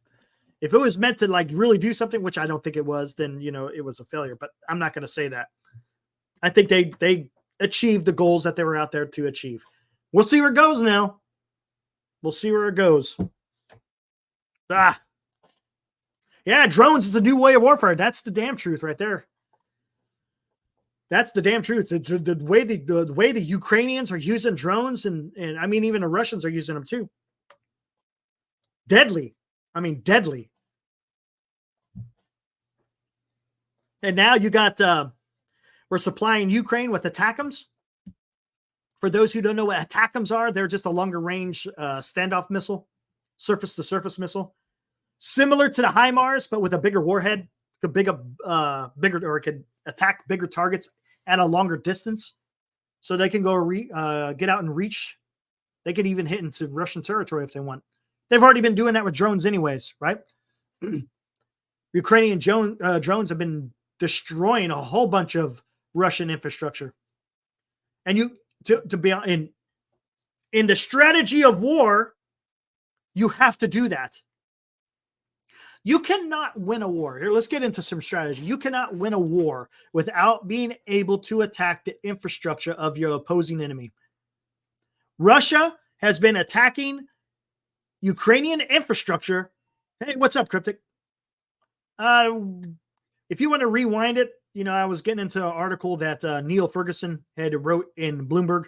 If it was meant to really do something, which I don't think it was, then, it was a failure, but I'm not going to say that. I think they achieved the goals that they were out there to achieve. We'll see where it goes now. We'll see where it goes. Yeah, drones is a new way of warfare. That's the damn truth right there. That's the damn truth. The way the Ukrainians are using drones and I mean, even the Russians are using them too. Deadly. Deadly. And now you got, we're supplying Ukraine with ATACMS. For those who don't know what ATACMS are, they're just a longer range standoff missile, surface to surface missile, similar to the HIMARS, but with a bigger warhead, bigger, or it could attack bigger targets at a longer distance. So they can go get out and reach. They could even hit into Russian territory if they want. They've already been doing that with drones anyways, right? Ukrainian drones have been destroying a whole bunch of Russian infrastructure. And to be in the strategy of war, you have to do that. You cannot win a war. Here, let's get into some strategy. You cannot win a war without being able to attack the infrastructure of your opposing enemy. Russia has been attacking Ukrainian infrastructure. Hey, what's up, Cryptic? If you want to rewind it, I was getting into an article that Niall Ferguson had wrote in Bloomberg.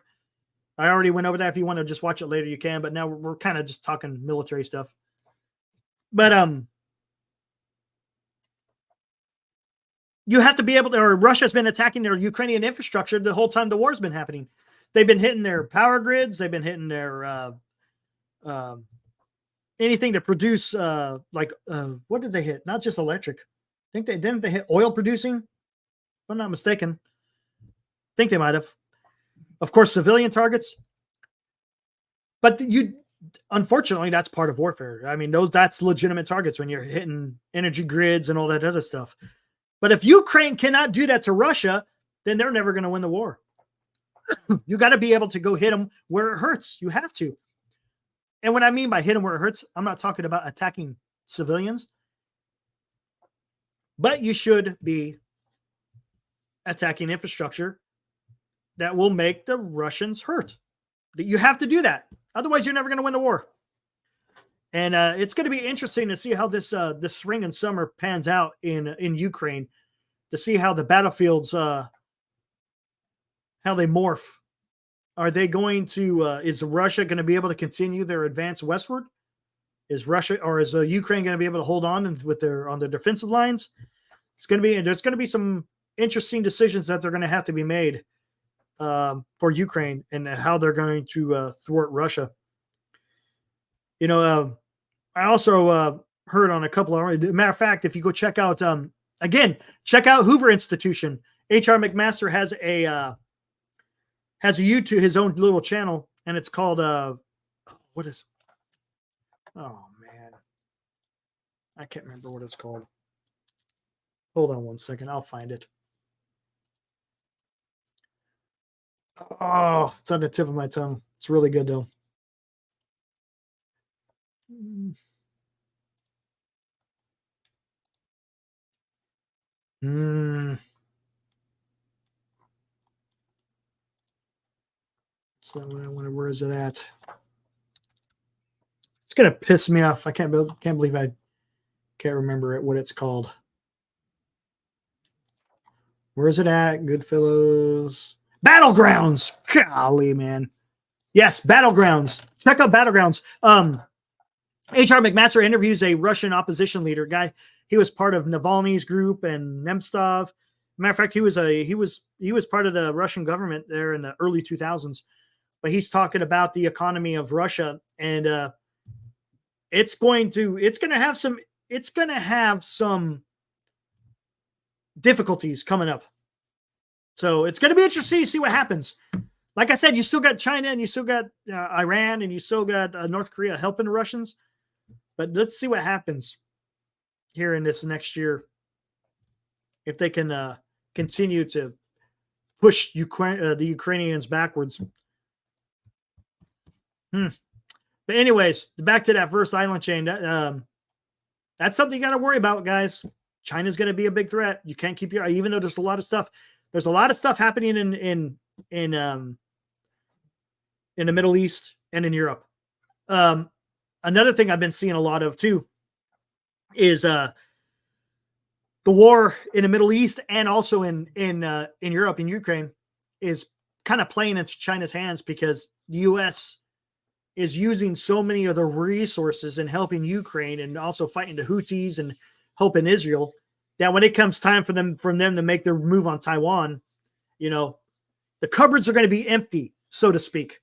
I already went over that. If you want to just watch it later, you can. But now we're kind of just talking military stuff. But you have to be able to, or Russia's been attacking their Ukrainian infrastructure the whole time the war's been happening. They've been hitting their power grids. They've been hitting their anything to produce what did they hit? Not just electric. I think they hit oil producing, if I'm not mistaken. I think they might have. Of course, civilian targets. But unfortunately, that's part of warfare. I mean, that's legitimate targets when you're hitting energy grids and all that other stuff. But if Ukraine cannot do that to Russia, then they're never going to win the war. You got to be able to go hit them where it hurts. You have to. And what I mean by hit them where it hurts, I'm not talking about attacking civilians, but you should be attacking infrastructure that will make the Russians hurt. You have to do that. Otherwise, you're never going to win the war. And it's going to be interesting to see how this spring and summer pans out in Ukraine, to see how the battlefields, how they morph. Are they going to? Is Russia going to be able to continue their advance westward? Is Russia or is Ukraine going to be able to hold on on their defensive lines? There's going to be some interesting decisions that they're going to have to be made for Ukraine and how they're going to thwart Russia. You know, I also heard on a couple of, matter of fact, if you go check out, check out Hoover Institution. H.R. McMaster has a YouTube, his own little channel, and it's called, what is, oh man, I can't remember what it's called. Hold on one second. I'll find it. Oh, it's on the tip of my tongue. It's really good though. So where is it at? It's gonna piss me off. I can't believe I can't remember what it's called. Where is it at? Goodfellows. Battlegrounds. Golly, man. Yes, Battlegrounds. Check out Battlegrounds. H.R. McMaster interviews a Russian opposition leader guy. He was part of Navalny's group and Nemtsov. Matter of fact, he was part of the Russian government there in the early 2000s. But he's talking about the economy of Russia, and it's going to have some difficulties coming up. So it's going to be interesting to see what happens. Like I said, you still got China and you still got Iran and you still got North Korea helping the Russians. But let's see what happens here in this next year. If they can continue to push the Ukrainians backwards. But anyways, back to that first island chain. That's something you got to worry about, guys. China's going to be a big threat. You can't keep your eye, even though there's a lot of stuff. There's a lot of stuff happening in the Middle East and in Europe. Another thing I've been seeing a lot of too is the war in the Middle East and also in Europe, in Ukraine, is kind of playing into China's hands because the U.S. is using so many of the resources in helping Ukraine and also fighting the Houthis and helping Israel, that when it comes time for them to make their move on Taiwan, the cupboards are going to be empty, so to speak.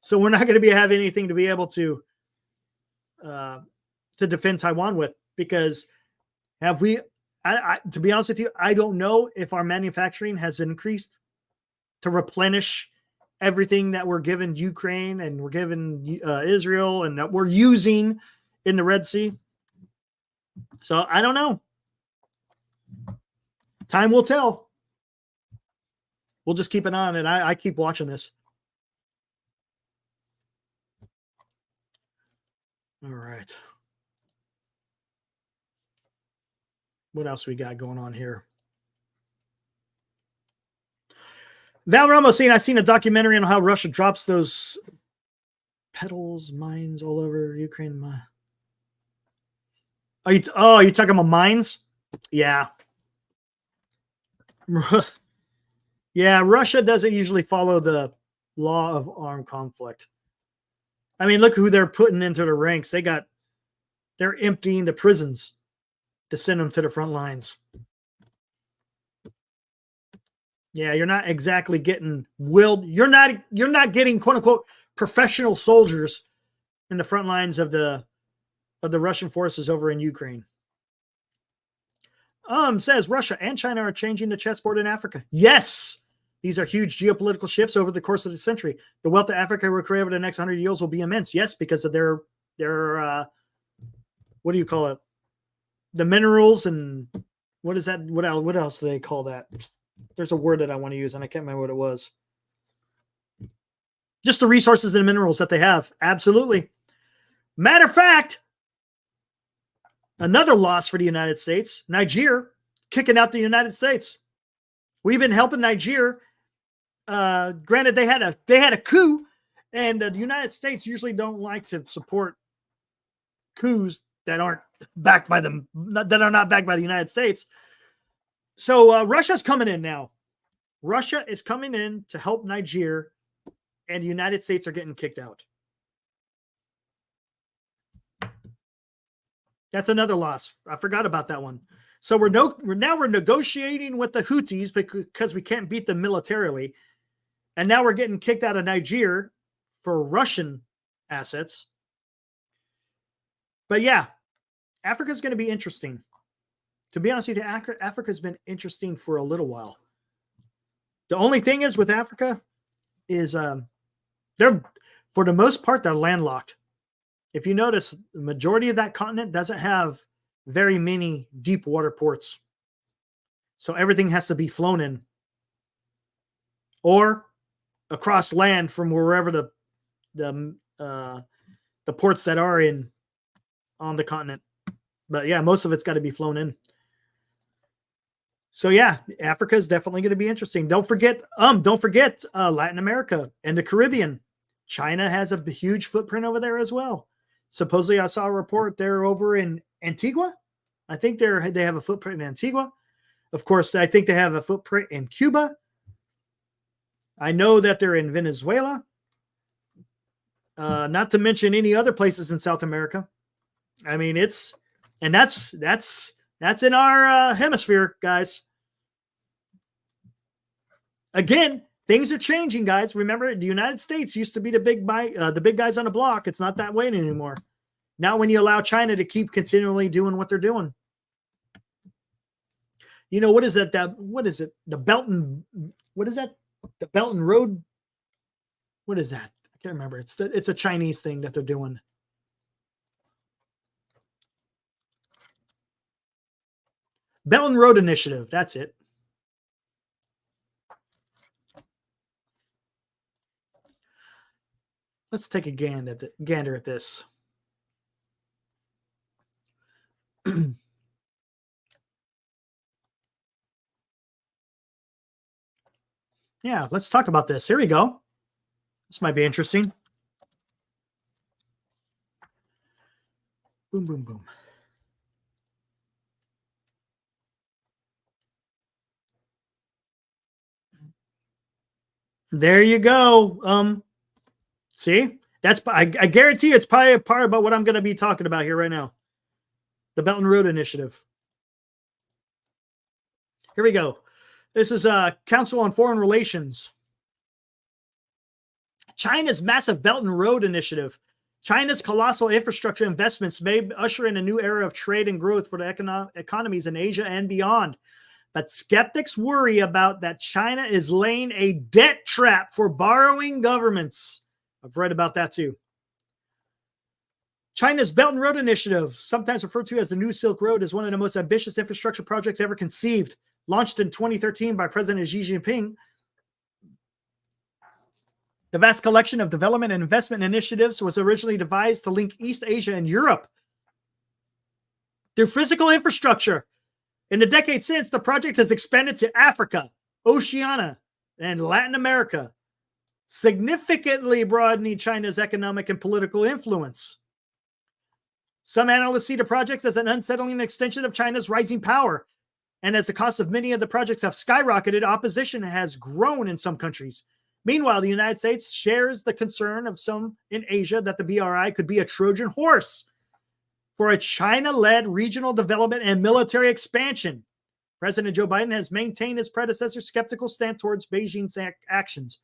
So we're not going to have anything to be able to defend Taiwan with, because to be honest with you, I don't know if our manufacturing has increased to replenish everything that we're giving Ukraine and we're giving Israel and that we're using in the Red Sea. So I don't know. Time will tell. We'll just keep an eye on it. I keep watching this. All right. What else we got going on here? Val Ramos saying, I've seen a documentary on how Russia drops those petals, mines all over Ukraine. Are you talking about mines? Yeah. Yeah, Russia doesn't usually follow the law of armed conflict. I mean, look who they're putting into the ranks. They're emptying the prisons to send them to the front lines. Yeah, you're not exactly getting willed. You're not getting quote unquote professional soldiers in the front lines of the Russian forces over in Ukraine. Says Russia and China are changing the chessboard in Africa. Yes, these are huge geopolitical shifts over the course of the century. The wealth that Africa will create over the next 100 years will be immense. Yes, because of their what do you call it? The minerals and what is that? What else do they call that? There's a word that I want to use and I can't remember what it was. Just the resources and minerals that they have. Absolutely. Matter of fact, another loss for the United States, Niger kicking out the United States. We've been helping Niger. Granted, they had a coup, and the United States usually don't like to support coups that aren't backed by them, that are not backed by the United States. So Russia's coming in now. Russia is coming in to help Niger, and the United States are getting kicked out. That's another loss. I forgot about that one. So we're negotiating with the Houthis because we can't beat them militarily. And now we're getting kicked out of Niger for Russian assets. But yeah, Africa's going to be interesting. To be honest with you, Africa's been interesting for a little while. The only thing is with Africa is they're, for the most part, they're landlocked. If you notice, the majority of that continent doesn't have very many deep water ports. So everything has to be flown in or across land from wherever the ports that are on the continent. But yeah, most of it's got to be flown in. So yeah, Africa is definitely going to be interesting. Don't forget Latin America and the Caribbean. China has a huge footprint over there as well. Supposedly, I saw a report they're over in Antigua. I think they have a footprint in Antigua. Of course, I think they have a footprint in Cuba. I know that they're in Venezuela. Not to mention any other places in South America. I mean, that's in our hemisphere, guys. Again, things are changing, guys. Remember, the United States used to be the big guys on the block. It's not that way anymore. Not when you allow China to keep continually doing what they're doing. You know, what is it? What is it? The Belt and Road? What is that? I can't remember. It's a Chinese thing that they're doing. Belt and Road Initiative. That's it. Let's take a gander at this. Yeah, let's talk about this. Here we go. This might be interesting. Boom, boom, boom. There you go. See, I guarantee it's probably a part about what I'm going to be talking about here right now. The Belt and Road Initiative. Here we go. This is Council on Foreign Relations. China's massive Belt and Road Initiative. China's colossal infrastructure investments may usher in a new era of trade and growth for the economies in Asia and beyond. But skeptics worry about that China is laying a debt trap for borrowing governments. I've read about that too. China's Belt and Road Initiative, sometimes referred to as the New Silk Road, is one of the most ambitious infrastructure projects ever conceived. Launched in 2013 by President Xi Jinping, the vast collection of development and investment initiatives was originally devised to link East Asia and Europe through physical infrastructure. In the decades since, the project has expanded to Africa, Oceania, and Latin America, significantly broadening China's economic and political influence. Some analysts see the projects as an unsettling extension of China's rising power. And as the cost of many of the projects have skyrocketed, opposition has grown in some countries. Meanwhile, the United States shares the concern of some in Asia that the BRI could be a Trojan horse for a China-led regional development and military expansion. President Joe Biden has maintained his predecessor's skeptical stand towards Beijing's actions.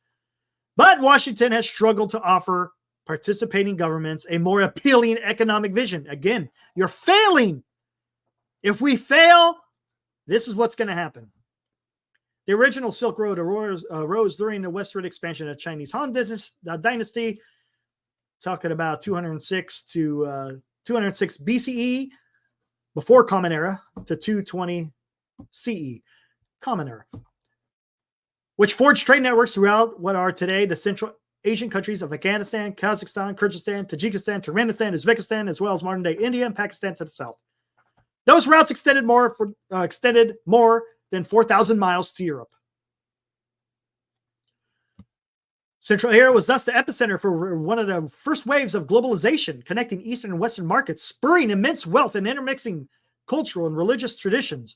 But Washington has struggled to offer participating governments a more appealing economic vision. Again, you're failing. If we fail, this is what's going to happen. The original Silk Road arose during the westward expansion of Chinese Han dynasty, talking about 206 BCE before Common Era to 220 CE, Common Era, which forged trade networks throughout what are today the Central Asian countries of Afghanistan, Kazakhstan, Kyrgyzstan, Tajikistan, Turkmenistan, Uzbekistan, as well as modern-day India and Pakistan to the south. Those routes extended more than 4,000 miles to Europe. Central Asia was thus the epicenter for one of the first waves of globalization, connecting Eastern and Western markets, spurring immense wealth and intermixing cultural and religious traditions.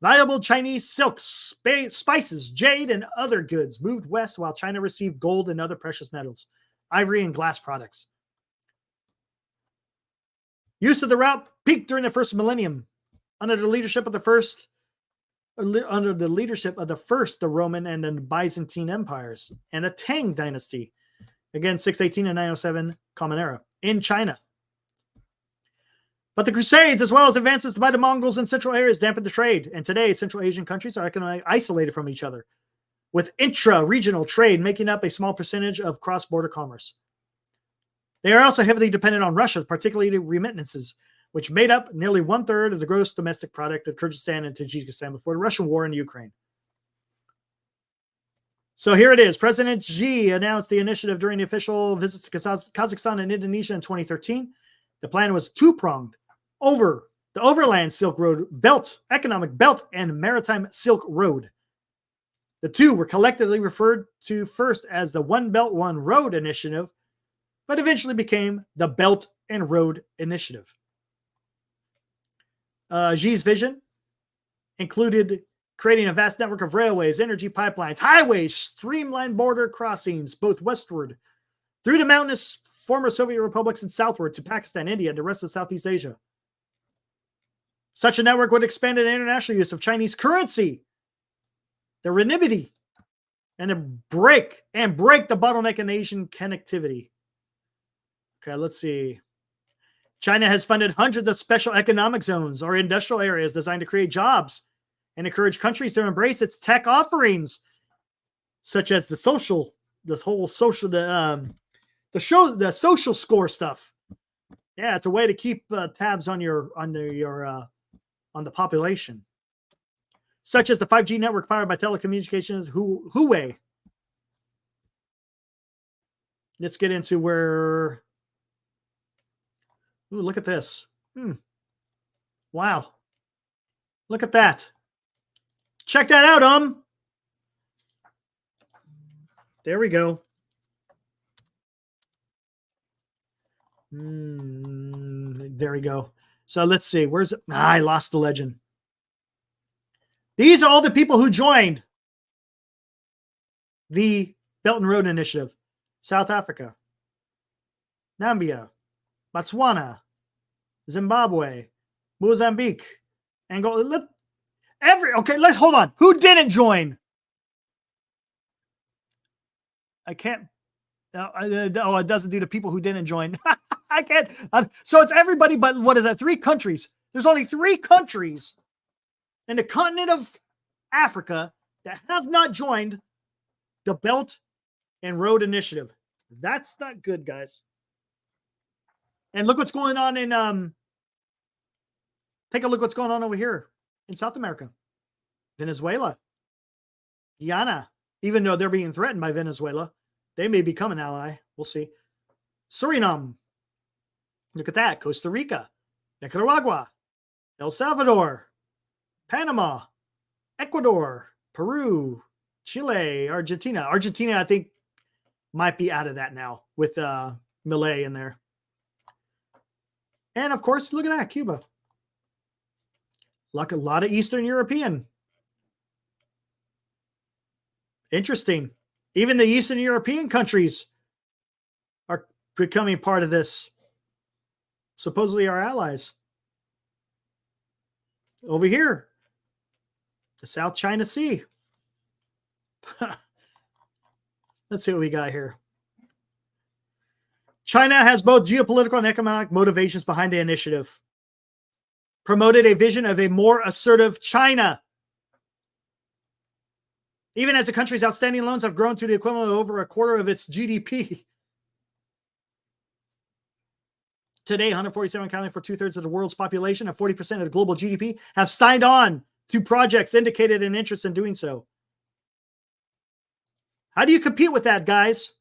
Valuable Chinese silks, spices, jade, and other goods moved west while China received gold and other precious metals, ivory, and glass products. Use of the route peaked during the first millennium under the leadership of the Roman and then Byzantine empires and the Tang dynasty. Again, 618 and 907 Common Era in China. But the Crusades, as well as advances by the Mongols in Central areas, dampened the trade. And today, Central Asian countries are economically isolated from each other, with intra-regional trade making up a small percentage of cross-border commerce. They are also heavily dependent on Russia, particularly remittances, which made up nearly 1/3 of the gross domestic product of Kyrgyzstan and Tajikistan before the Russian war in Ukraine. So here it is. President Xi announced the initiative during the official visits to Kazakhstan and Indonesia in 2013. The plan was two-pronged. Over the Overland Silk Road Belt, Economic Belt, and Maritime Silk Road. The two were collectively referred to first as the One Belt, One Road Initiative, but eventually became the Belt and Road Initiative. Xi's vision included creating a vast network of railways, energy pipelines, highways, streamlined border crossings, both westward through the mountainous former Soviet republics and southward to Pakistan, India, and the rest of Southeast Asia. Such a network would expand the international use of Chinese currency, the renminbi, and break the bottleneck in Asian connectivity. Okay, let's see. China has funded hundreds of special economic zones or industrial areas designed to create jobs and encourage countries to embrace its tech offerings, such as the social score stuff. Yeah, it's a way to keep tabs on the population, such as the 5G network powered by telecommunications Huawei. Let's get into where. Ooh, look at this. Wow. Look at that. Check that out, There we go. There we go. So let's see. Where's it? I lost the legend. These are all the people who joined the Belt and Road Initiative. South Africa, Namibia, Botswana, Zimbabwe, Mozambique, Angola. Let's hold on. Who didn't join? I can't. It doesn't do the people who didn't join. I can't. So it's everybody, but what is that? 3 countries. There's only 3 countries in the continent of Africa that have not joined the Belt and Road Initiative. That's not good, guys. And look what's going on in take a look what's going on over here in South America. Venezuela, Guyana, even though they're being threatened by Venezuela, they may become an ally. We'll see. Suriname. Look at that. Costa Rica, Nicaragua, El Salvador, Panama, Ecuador, Peru, Chile, Argentina. Argentina, I think, might be out of that now with Milei in there. And, of course, look at that, Cuba. Like a lot of Eastern European. Interesting. Even the Eastern European countries are becoming part of this. Supposedly our allies. Over here, the South China Sea. Let's see what we got here. China has both geopolitical and economic motivations behind the initiative. Promoted a vision of a more assertive China. Even as the country's outstanding loans have grown to the equivalent of over a quarter of its GDP. Today, 147 accounting for 2/3 of the world's population and 40% of the global GDP have signed on to projects indicated an interest in doing so. How do you compete with that, guys?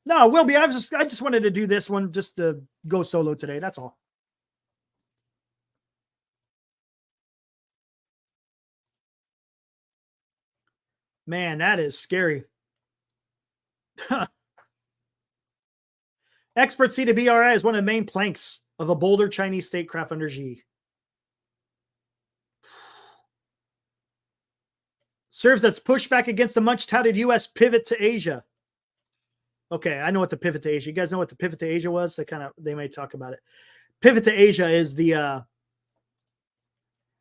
No, Wilby, I just wanted to do this one just to go solo today. That's all. Man, that is scary. Experts see the BRI as one of the main planks of a bolder Chinese statecraft under Xi. Serves as pushback against the much touted U.S. pivot to Asia. Okay, I know what the pivot to Asia. You guys know what the pivot to Asia was? They may talk about it. Pivot to Asia is the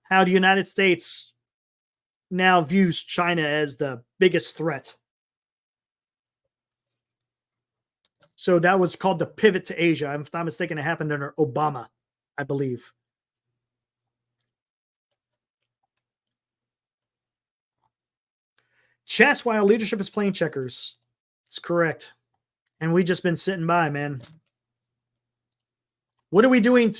how the United States now views China as the biggest threat. So that was called the pivot to Asia. If I'm not mistaken, it happened under Obama, I believe. Chess while leadership is playing checkers. It's correct. And we just been sitting by, man. What are we doing?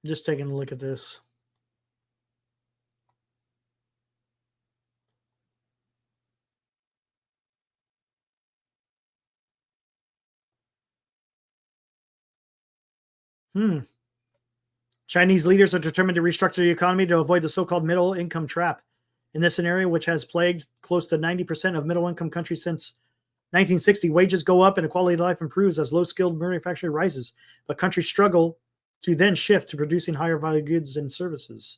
Just taking a look at this. Chinese leaders are determined to restructure the economy to avoid the so-called middle income trap. In this scenario, which has plagued close to 90% of middle income countries since 1960, wages go up and the quality of life improves as low-skilled manufacturing rises, but countries struggle to then shift to producing higher value goods and services.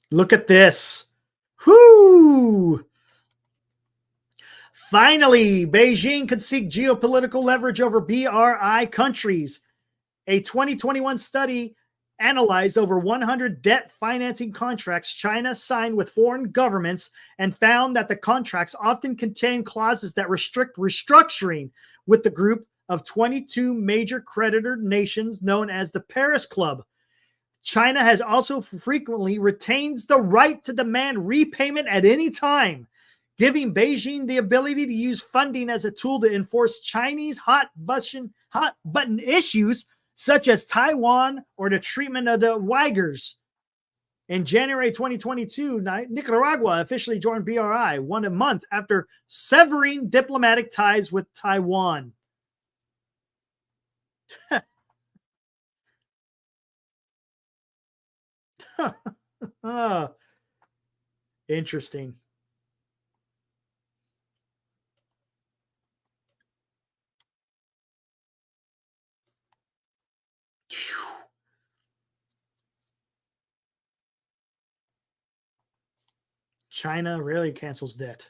Look at this. Whoo! Finally, Beijing could seek geopolitical leverage over BRI countries. A 2021 study analyzed over 100 debt financing contracts China signed with foreign governments and found that the contracts often contain clauses that restrict restructuring with the group of 22 major creditor nations known as the Paris Club. China has also frequently retains the right to demand repayment at any time, giving Beijing the ability to use funding as a tool to enforce Chinese hot button issues such as Taiwan or the treatment of the Uyghurs. In January 2022, Nicaragua officially joined BRI 1 month after severing diplomatic ties with Taiwan. Interesting. China rarely cancels debt.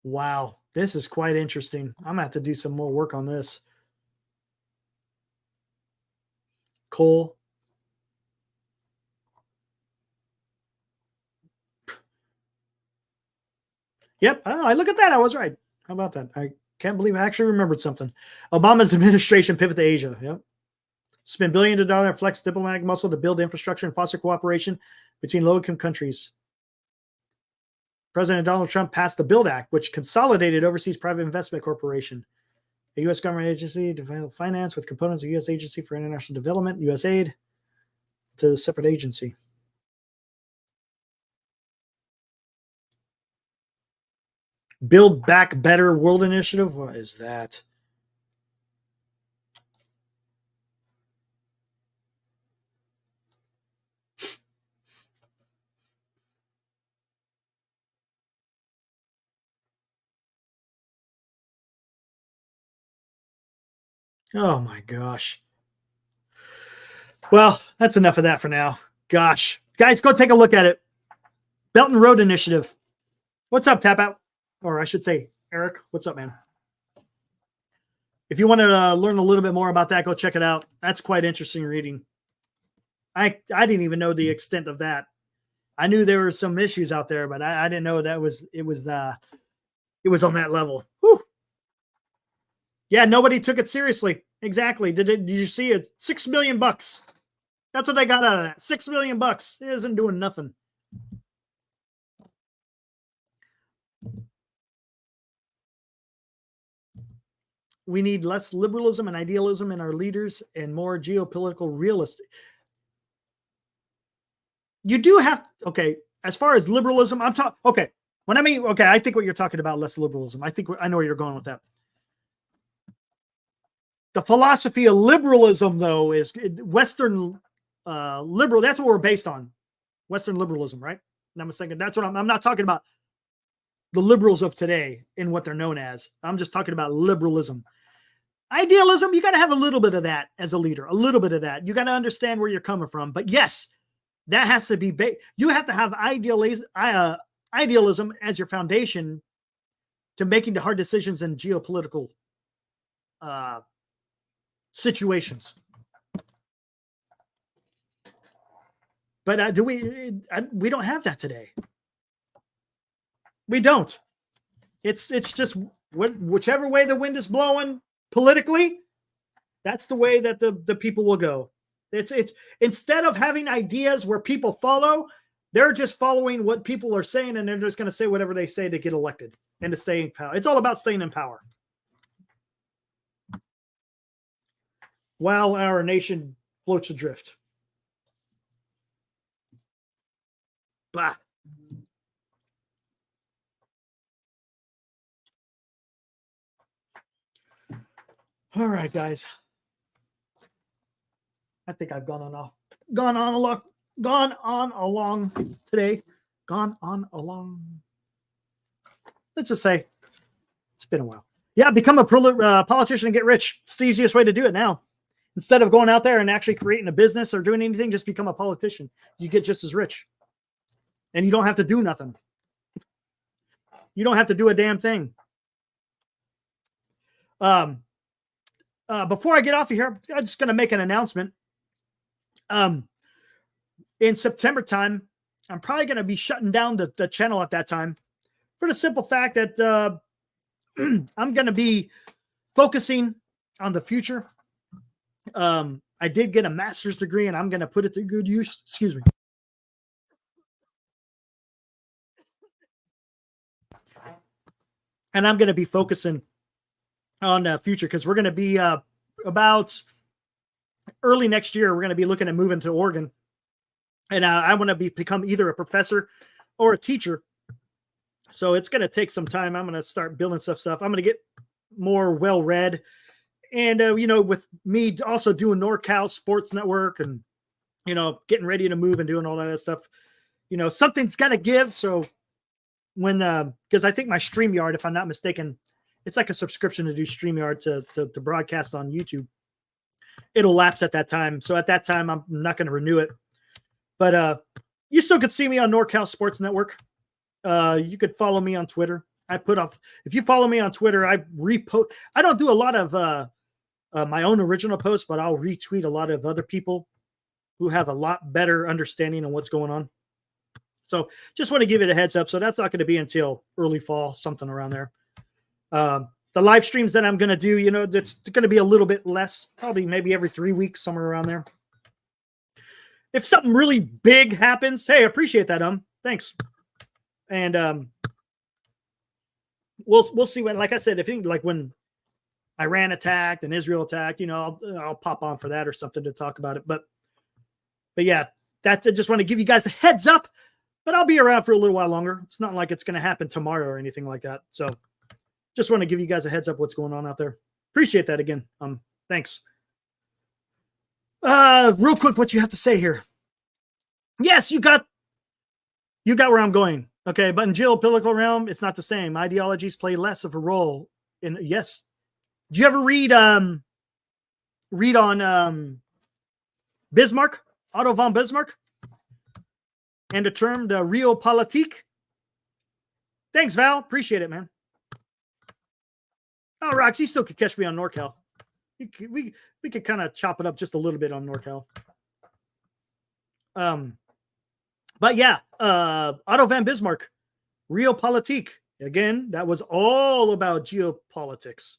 Wow, this is quite interesting. I'm going to have to do some more work on this. Coal. Yep. Oh, I look at that. I was right. How about that? I can't believe I actually remembered something. Obama's administration pivot to Asia. Yep. Spend billions of dollars, flex diplomatic muscle to build infrastructure and foster cooperation between low-income countries. President Donald Trump passed the BUILD Act, which consolidated overseas private investment corporation. a U.S. government agency to finance with components of U.S. Agency for International Development, USAID, to a separate agency. Build Back Better World Initiative. What is that? Oh my gosh. Well, that's enough of that for now. Gosh. Guys, go take a look at it. Belt and Road Initiative. What's up, Tap Out? Or I should say, Eric, what's up, man? If you want to learn a little bit more about that, go check it out. That's quite interesting reading. I didn't even know the extent of that. I knew there were some issues out there, but I didn't know that it was on that level. Whew. Yeah, nobody took it seriously. Exactly. Did you see it? $6 million. That's what they got out of that. $6 million. It isn't doing nothing. We need less liberalism and idealism in our leaders and more geopolitical realistic. You do have, okay, as far as liberalism, I'm talking, okay, when I mean, okay, I think what you're talking about, less liberalism. I think I know where you're going with that. The philosophy of liberalism, though, is Western liberal. That's what we're based on. Western liberalism, right? And I'm thinking that's what I'm not talking about the liberals of today in what they're known as. I'm just talking about liberalism. Idealism, you got to have a little bit of that as a leader, a little bit of that. You got to understand where you're coming from. But yes, that has to be, you have to have idealism as your foundation to making the hard decisions in geopolitical situations. But we don't have that today. We don't. It's just whichever way the wind is blowing politically, that's the way that the people will go. It's instead of having ideas where people follow, they're just following what people are saying, and they're just going to say whatever they say to get elected and to stay in power. It's all about staying in power. While our nation floats adrift. Bah. All right, guys. I think I've gone on along today. Gone on along. Let's just say it's been a while. Yeah, become a politician and get rich. It's the easiest way to do it now. Instead of going out there and actually creating a business or doing anything, just become a politician. You get just as rich. And you don't have to do nothing. You don't have to do a damn thing. Before I get off of here, I'm just going to make an announcement. In September time, I'm probably going to be shutting down the channel at that time for the simple fact that I'm going to be focusing on the future. I did get a master's degree and I'm going to put it to good use. Excuse me. And I'm going to be focusing on the future because we're going to be about early next year. We're going to be looking at moving to Oregon. And I want to become either a professor or a teacher. So it's going to take some time. I'm going to start building stuff. I'm going to get more well-read. And, with me also doing NorCal Sports Network and, getting ready to move and doing all that stuff, something's got to give. So because I think my StreamYard, if I'm not mistaken, it's like a subscription to do StreamYard to broadcast on YouTube. It'll lapse at that time. So at that time, I'm not going to renew it. But you still could see me on NorCal Sports Network. You could follow me on Twitter. If you follow me on Twitter, I repost. I don't do a lot of my own original posts, but I'll retweet a lot of other people who have a lot better understanding of what's going on. So just want to give it a heads up. So that's not going to be until early fall, something around there. The live streams that I'm going to do, that's going to be a little bit less, probably maybe every 3 weeks, somewhere around there. If something really big happens, hey, appreciate that. Thanks. And we'll see when, like I said, when Iran attacked and Israel attacked, I'll pop on for that or something to talk about it. But yeah, I just want to give you guys a heads up, but I'll be around for a little while longer. It's not like it's going to happen tomorrow or anything like that. So just want to give you guys a heads up what's going on out there. Appreciate that again. Thanks. Real quick, what you have to say here. Yes, you got where I'm going. Okay, but in geopolitical realm, it's not the same. Ideologies play less of a role in. Yes. Did you ever read on Bismarck, Otto von Bismarck, and the term the realpolitik? Thanks, Val. Appreciate it, man. Oh, Rox, you still could catch me on NorCal. We could kind of chop it up just a little bit on NorCal. But yeah, Otto von Bismarck, realpolitik. Again, that was all about geopolitics.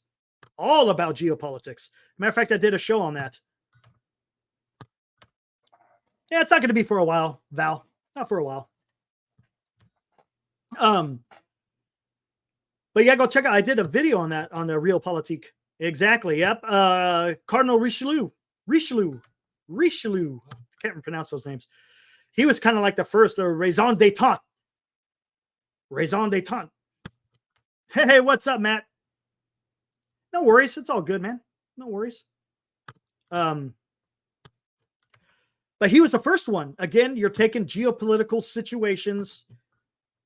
All about geopolitics. Matter of fact, I did a show on that. Yeah, it's not going to be for a while, Val. Not for a while. But yeah, go check out. I did a video on that, on the realpolitik. Exactly. Yep. Cardinal Richelieu. Can't pronounce those names. He was kind of like the first, the raison d'etat. Hey, what's up, Matt? No worries. It's all good, man. No worries. But he was the first one. Again, you're taking geopolitical situations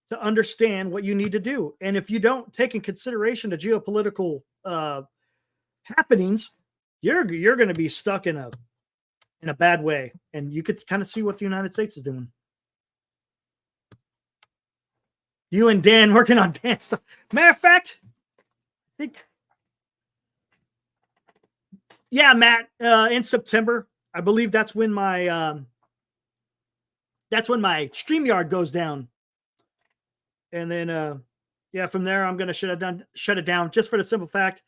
to understand what you need to do. And if you don't take in consideration the geopolitical happenings, you're going to be stuck in a bad way. And you could kind of see what the United States is doing. You and Dan working on Dan stuff. Matter of fact, I think, yeah, Matt, in September, I believe that's when my StreamYard goes down. And then, yeah, from there, I'm going to shut it down just for the simple fact,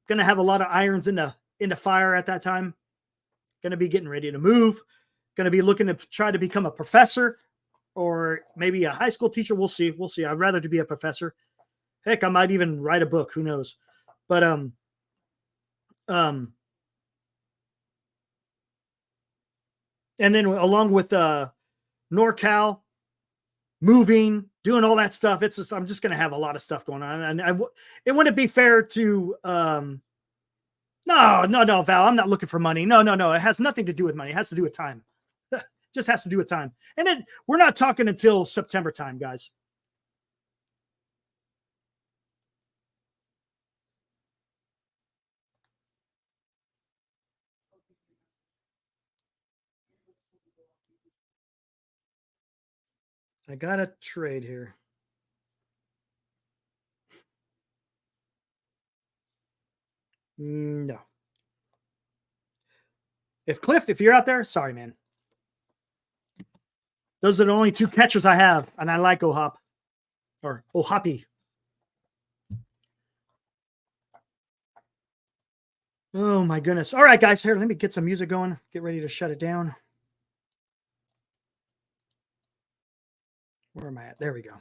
going to have a lot of irons in the fire at that time. Going to be getting ready to move. Going to be looking to try to become a professor or maybe a high school teacher. We'll see. I'd rather to be a professor. Heck, I might even write a book. Who knows? But, and then along with NorCal, moving, doing all that stuff, I'm just going to have a lot of stuff going on. And it wouldn't be fair to, no, Val, I'm not looking for money. No. It has nothing to do with money. It has to do with time. Just has to do with time. And then we're not talking until September time, guys. I got a trade here. No. If you're out there, sorry, man. Those are the only two catchers I have, and I like Ohop or Ohapi. Oh my goodness. All right, guys, here, let me get some music going. Get ready to shut it down. Where am I at? There we go.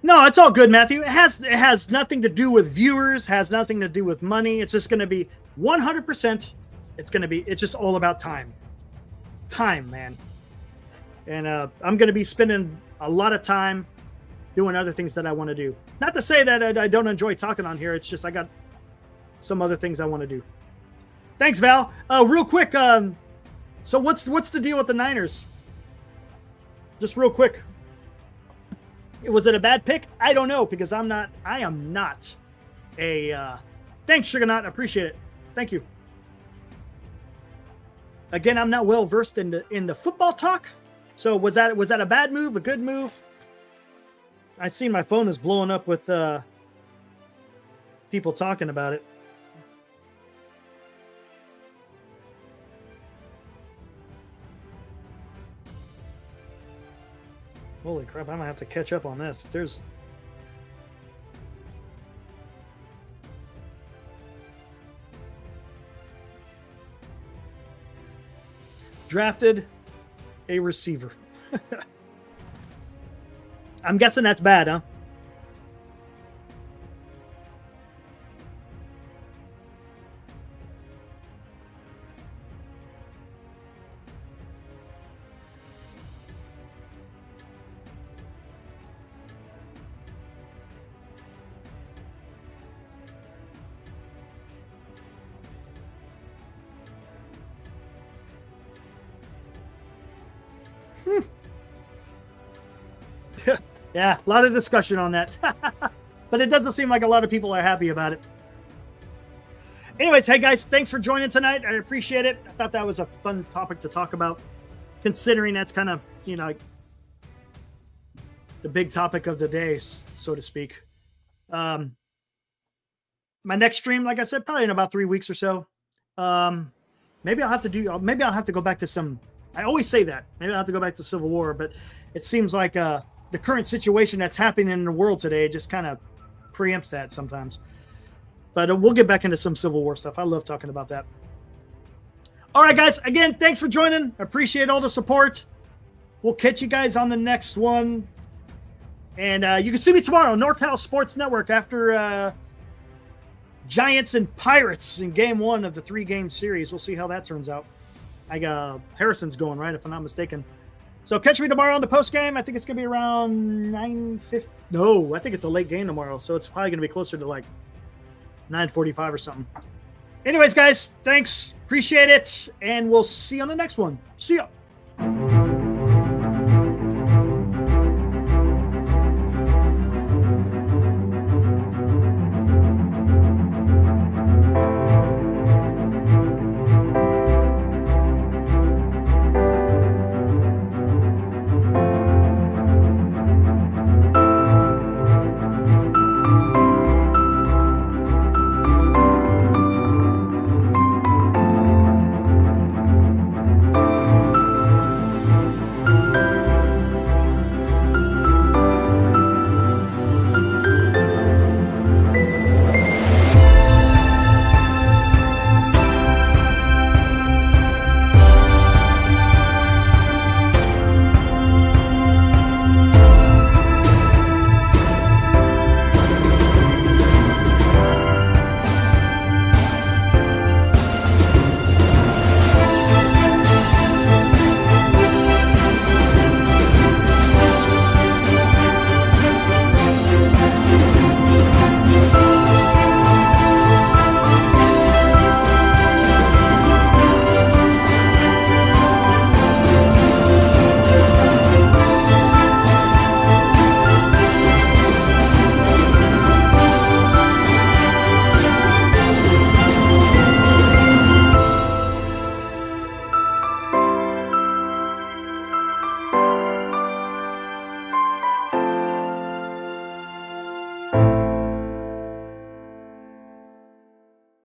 No, it's all good, Matthew. It has nothing to do with viewers, has nothing to do with money. It's just going to be 100%. It's just all about time. Time, man. And I'm going to be spending a lot of time doing other things that I want to do. Not to say that I don't enjoy talking on here. It's just I got some other things I want to do. Thanks, Val. Real quick. So what's the deal with the Niners? Just real quick. Was it a bad pick? I don't know because I am not a. Thanks, Sugar Nut. I appreciate it. Thank you. Again, I'm not well versed in the football talk. So was that a bad move? A good move? I seen my phone is blowing up with people talking about it. Holy crap, I'm gonna have to catch up on this. drafted a receiver. I'm guessing that's bad, huh? Yeah, a lot of discussion on that. But it doesn't seem like a lot of people are happy about it. Anyways, hey guys, thanks for joining tonight. I appreciate it. I thought that was a fun topic to talk about, considering that's kind of, you know, the big topic of the day, so to speak. My next stream, like I said, probably in about 3 weeks or so. Maybe I'll have to go back to some, I always say that. Maybe I'll have to go back to Civil War, but it seems like the current situation that's happening in the world today just kind of preempts that sometimes. But we'll get back into some Civil War stuff. I love talking about that. All right, guys. Again, thanks for joining. Appreciate all the support. We'll catch you guys on the next one. And you can see me tomorrow, NorCal Sports Network, after Giants and Pirates in Game 1 of the 3-game series. We'll see how that turns out. I got Harrison's going, right, if I'm not mistaken. So catch me tomorrow on the post game. I think it's going to be around 9:50. No, I think it's a late game tomorrow. So it's probably going to be closer to like 9:45 or something. Anyways, guys, thanks. Appreciate it. And we'll see you on the next one. See ya.